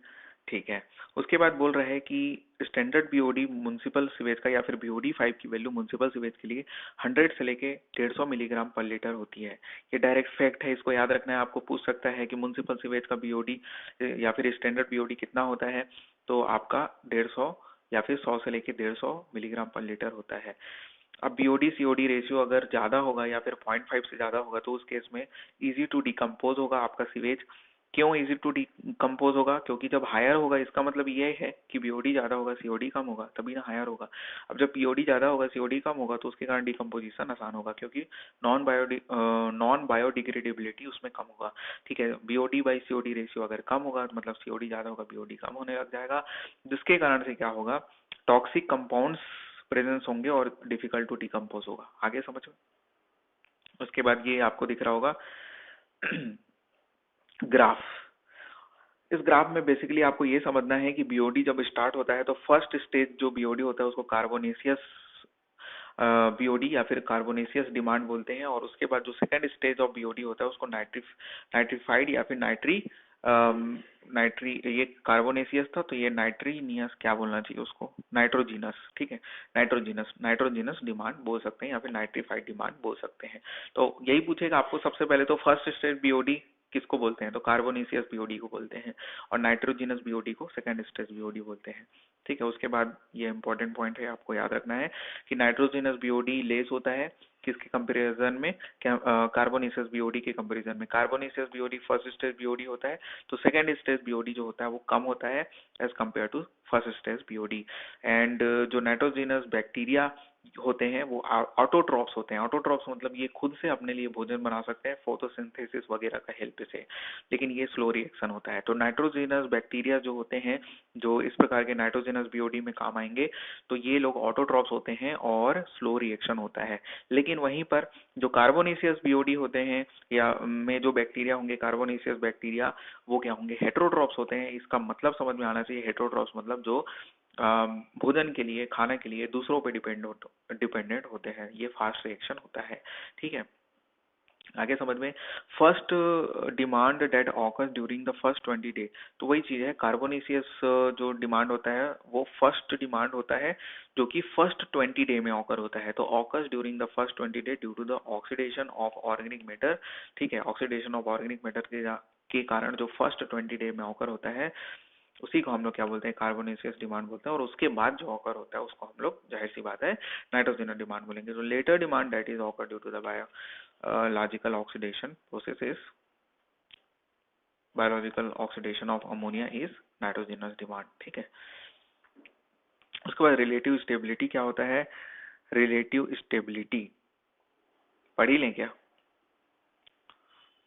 ठीक है। उसके बाद बोल रहे हैं कि स्टैंडर्ड बीओडी म्युनिसिपल सीवेज का, या फिर बीओडी 5 की वैल्यू म्युनिसिपल सीवेज के लिए 100 से लेके 150 मिलीग्राम पर लीटर होती है। ये डायरेक्ट फैक्ट है, इसको याद रखना है। आपको पूछ सकता है कि म्युनिसिपल सीवेज का बीओडी या फिर स्टैंडर्ड बीओडी कितना होता है, तो आपका 150 या फिर 100 से लेके 150 मिलीग्राम पर लीटर होता है। अब बीओडी सीओडी रेशियो अगर ज्यादा होगा या फिर 0.5 से ज्यादा होगा, तो उस केस में इजी टू डिकम्पोज होगा आपका सीवेज। क्यों इजी टू डिकम्पोज होगा, क्योंकि जब हायर होगा इसका मतलब ये है कि बीओडी ज्यादा होगा सीओडी कम होगा, तभी ना हायर होगा। अब जब बीओडी ज्यादा होगा सीओडी कम होगा तो उसके कारण डिकम्पोजिशन आसान होगा, क्योंकि नॉन बायोडिग्रेडेबिलिटी उसमें कम होगा, ठीक है। बीओडी बाई सीओडी रेशियो अगर कम होगा तो मतलब सीओडी ज्यादा होगा, बीओडी कम होने लग जाएगा, जिसके कारण से क्या होगा, टॉक्सिक कंपाउंड्स प्रेजेंस होंगे और डिफिकल्ट टू डिकम्पोज होगा। आगे समझ में? उसके बाद ये आपको दिख रहा होगा ग्राफ। इस ग्राफ में बेसिकली आपको ये समझना है कि बीओडी जब स्टार्ट होता है तो फर्स्ट स्टेज जो बीओडी होता है उसको कार्बोनेसियस बीओडी या फिर कार्बोनेसियस डिमांड बोलते हैं। और उसके बाद जो सेकंड स्टेज ऑफ बीओडी होता है उसको नाइट्रिफाइड या फिर नाइट्री, ये कार्बोनेसियस था तो ये नाइट्रीनियस क्या बोलना चाहिए उसको, नाइट्रोजीनस, ठीक है। नाइट्रोजीनस डिमांड बोल सकते हैं या फिर नाइट्रीफाइड डिमांड बोल सकते हैं। तो यही पूछेगा आपको सबसे पहले, तो फर्स्ट स्टेज बीओडी किसको बोलते हैं, तो कार्बोनेसियस बीओडी को बोलते हैं, और नाइट्रोजीनस बीओडी को सेकंड स्टेज बीओडी बोलते हैं, ठीक है। उसके बाद ये इंपॉर्टेंट पॉइंट है, आपको याद रखना है कि नाइट्रोजीनस बीओडी लेस होता है किसके कंपैरिजन में, कार्बोनेसियस बीओडी के कंपैरिजन में। Carbonaceous BOD first stage BOD होता है, तो सेकंड स्टेज बीओडी जो होता है वो कम होता है as compare to first stage BOD. And जो नाइट्रोजीनस बैक्टीरिया होते हैं वो ऑटोट्रॉप्स होते हैं। ऑटोट्रॉप्स मतलब ये खुद से अपने लिए भोजन बना सकते हैं फोटोसिंथेसिस वगैरह का हेल्प से, लेकिन ये स्लो रिएक्शन होता है। तो नाइट्रोजिनस बैक्टीरिया जो होते हैं, जो इस प्रकार के नाइट्रोजिनस बीओडी में काम आएंगे, तो ये लोग ऑटोट्रॉप्स होते हैं और स्लो रिएक्शन होता है। लेकिन वहीं पर जो कार्बोनेसियस बीओडी होते हैं या में जो बैक्टीरिया होंगे कार्बोनेसियस बैक्टीरिया, वो क्या होंगे, हेट्रोट्रॉप्स होते हैं। इसका मतलब समझ में आना चाहिए, हेट्रोट्रॉप्स मतलब जो भोजन के लिए, खाने के लिए दूसरों पे डिपेंडेंट होते हैं। ये फास्ट रिएक्शन होता है, ठीक है। आगे समझ में, first demand that occurs during the first 20 day, तो वही चीज है, कार्बोनेसियस जो डिमांड होता है वो फर्स्ट डिमांड होता है, जो कि फर्स्ट 20 डे में ऑकर होता है। तो occurs during the first 20 day due to the oxidation of organic matter, ठीक है। ऑक्सीडेशन ऑफ ऑर्गेनिक मैटर के कारण जो फर्स्ट 20 डे में ऑकर होता है, उसी को हम लोग क्या बोलते हैं, कार्बोनेसियस डिमांड बोलते हैं। और उसके बाद जो ऑकर होता है उसको हम लोग जाहिर सी बात है नाइट्रोजन डिमांड बोलेंगे। तो later demand that is occur due to the biological oxidation process is biological oxidation of ammonia is nitrogenous demand, ठीक है। उसके बाद रिलेटिव स्टेबिलिटी क्या होता है, रिलेटिव स्टेबिलिटी पढ़ ही लें क्या,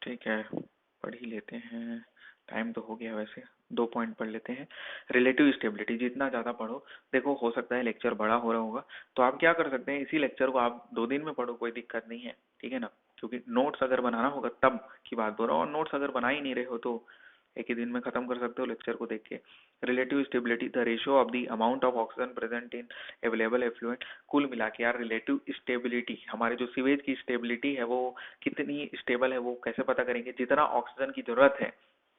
ठीक है पढ़ ही लेते हैं, टाइम तो हो गया वैसे, 2 पॉइंट पढ़ लेते हैं। रिलेटिव स्टेबिलिटी जितना ज्यादा पढ़ो, देखो हो सकता है लेक्चर बड़ा हो रहा होगा, तो आप क्या कर सकते हैं, इसी लेक्चर को आप 2 दिन में पढ़ो, कोई दिक्कत नहीं है, ठीक है ना। क्योंकि नोट्स अगर बनाना होगा तब की बात बोल रहा हूँ, और नोट्स अगर बना ही नहीं रहे हो तो एक ही दिन में खत्म कर सकते हो लेक्चर को देख के। Relative stability the ratio of the amount of oxygen present in available effluent. कुल मिला के यार रिलेटिव स्टेबिलिटी, हमारे जो सीवेज की स्टेबिलिटी है वो कितनी स्टेबल है वो कैसे पता करेंगे, जितना ऑक्सीजन की जरूरत है,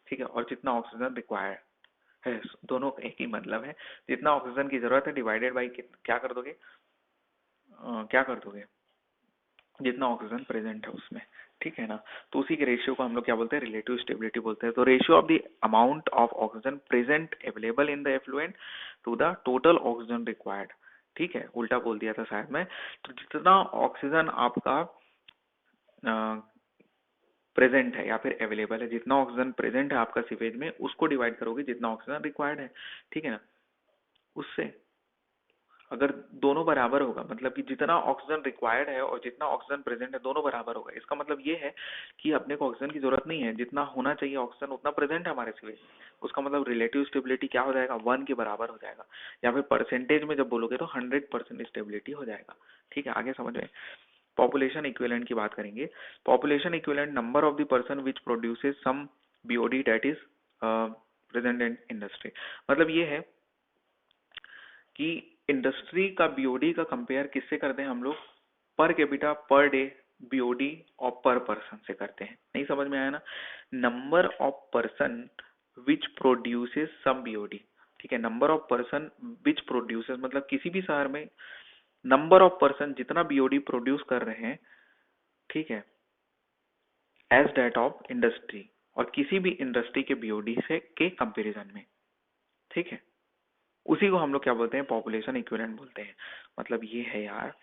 ठीक है, और जितना ऑक्सीजन रिक्वायर्ड है, दोनों एक ही मतलब है। जितना ऑक्सीजन की जरूरत है डिवाइडेड बाई क्या कर दोगे, क्या कर दोगे, जितना ऑक्सीजन प्रेजेंट है उसमें, ठीक है ना। तो उसी के रेशियो को हम लोग क्या बोलते हैं, रिलेटिव स्टेबिलिटी बोलते हैं। तो ratio of the amount of oxygen present available in the effluent to the total oxygen required, ठीक है, उल्टा बोल दिया था शायद मैं। तो जितना ऑक्सीजन आपका प्रेजेंट है या फिर अवेलेबल है, जितना ऑक्सीजन प्रेजेंट है आपका सीवेज में, उसको डिवाइड करोगे जितना ऑक्सीजन रिक्वायर्ड है, ठीक है ना। उससे अगर दोनों बराबर होगा, मतलब कि जितना ऑक्सीजन रिक्वायर्ड है और जितना ऑक्सीजन प्रेजेंट है दोनों बराबर होगा, इसका मतलब ये है कि अपने को ऑक्सीजन की जरूरत नहीं है, जितना होना चाहिए ऑक्सीजन उतना प्रेजेंट है हमारे सीवेज में। उसका मतलब रिलेटिव स्टेबिलिटी क्या हो जाएगा, 1 के बराबर हो जाएगा, या फिर परसेंटेज में जब बोलोगे तो 100% स्टेबिलिटी हो जाएगा, ठीक है। आगे समझ में, पॉपुलेशन इक्विवेलेंट की बात करेंगे। Population equivalent number of the person which produces some BOD that is present in industry. मतलब ये है कि इंडस्ट्री का बीओडी का कंपेयर किससे करते हैं हम लोग, per capita per day BOD और पर पर्सन से करते हैं। नहीं समझ में आया ना, number of person which produces some BOD, ठीक है। Number of person which produces मतलब किसी भी शहर में नंबर ऑफ पर्सन जितना बीओडी प्रोड्यूस कर रहे हैं, ठीक है, एज डेट ऑफ इंडस्ट्री, और किसी भी इंडस्ट्री के बीओडी से के कंपैरिजन में, ठीक है। उसी को हम लोग क्या बोलते हैं, पॉपुलेशन इक्विवेलेंट बोलते हैं। मतलब ये है यार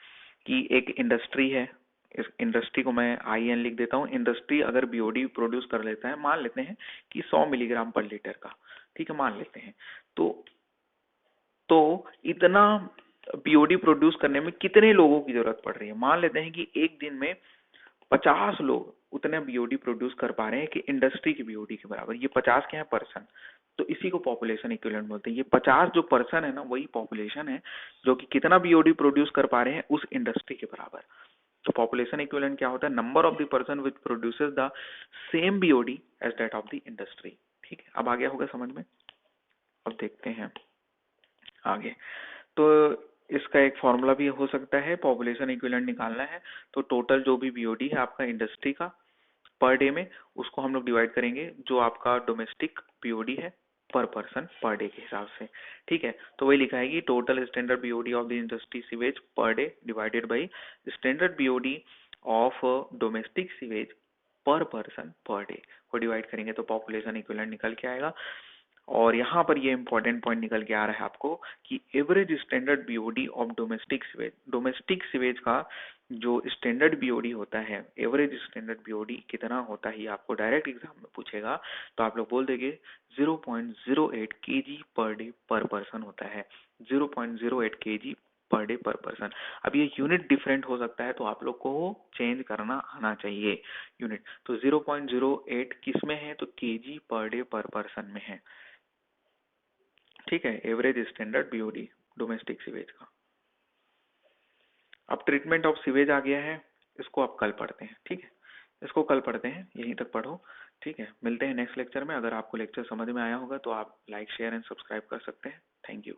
कि एक इंडस्ट्री है, इस इंडस्ट्री को मैं आई एन लिख देता हूँ। इंडस्ट्री अगर बीओडी प्रोड्यूस कर लेता है, मान लेते हैं कि 100 मिलीग्राम पर लीटर का, ठीक है, मान लेते हैं। तो इतना बीओडी प्रोड्यूस करने में कितने लोगों की जरूरत पड़ रही है, मान लेते हैं कि एक दिन में 50 लोग उतने बीओडी प्रोड्यूस कर पा रहे हैं कि इंडस्ट्री की बीओडी के बराबर। ये 50 क्या है, पर्सन। तो इसी को पॉपुलेशन इक्विवेलेंट बोलते हैं। ये 50 जो पर्सन है ना, वही पॉपुलेशन है, जो कि कितना बीओडी प्रोड्यूस कर पा रहे हैं उस इंडस्ट्री के बराबर। तो पॉपुलेशन इक्विवेलेंट क्या होता है, number of the person which produces the same BOD as that of the industry, ठीक है। अब आ गया होगा समझ में। अब देखते हैं आगे। तो इसका एक फॉर्मूला भी हो सकता है, पॉपुलेशन इक्विवेलेंट निकालना है तो टोटल जो भी बीओडी है आपका इंडस्ट्री का पर डे में, उसको हम लोग डिवाइड करेंगे जो आपका डोमेस्टिक बीओडी है पर पर्सन पर डे के हिसाब से, ठीक है। तो वही लिखा है कि total standard BOD of the industry sewage per day divided by standard BOD of domestic sewage पर पर्सन पर डे को डिवाइड करेंगे तो पॉपुलेशन इक्विवेलेंट निकल के आएगा। और यहाँ पर ये इंपॉर्टेंट पॉइंट निकल के आ रहा है आपको कि average standard BOD of domestic sewage का जो स्टैंडर्ड बीओडी होता है, एवरेज स्टैंडर्ड बीओडी कितना होता है, आपको डायरेक्ट एग्जाम में पूछेगा तो आप लोग बोल देंगे 0.08 kg पर डे पर पर्सन होता है। 0.08 kg पर डे पर पर्सन। अब ये यूनिट डिफरेंट हो सकता है, तो आप लोग को चेंज करना आना चाहिए यूनिट। तो 0.08 किस में है, तो केजी पर डे पर पर्सन में है। ठीक है, average standard BOD domestic sewage का। अब ट्रीटमेंट ऑफ सीवेज आ गया है, इसको आप कल पढ़ते हैं। ठीक है, इसको कल पढ़ते हैं, यहीं तक पढ़ो। ठीक है, मिलते हैं नेक्स्ट लेक्चर में। अगर आपको लेक्चर समझ में आया होगा तो आप लाइक शेयर एंड सब्सक्राइब कर सकते हैं। Thank you.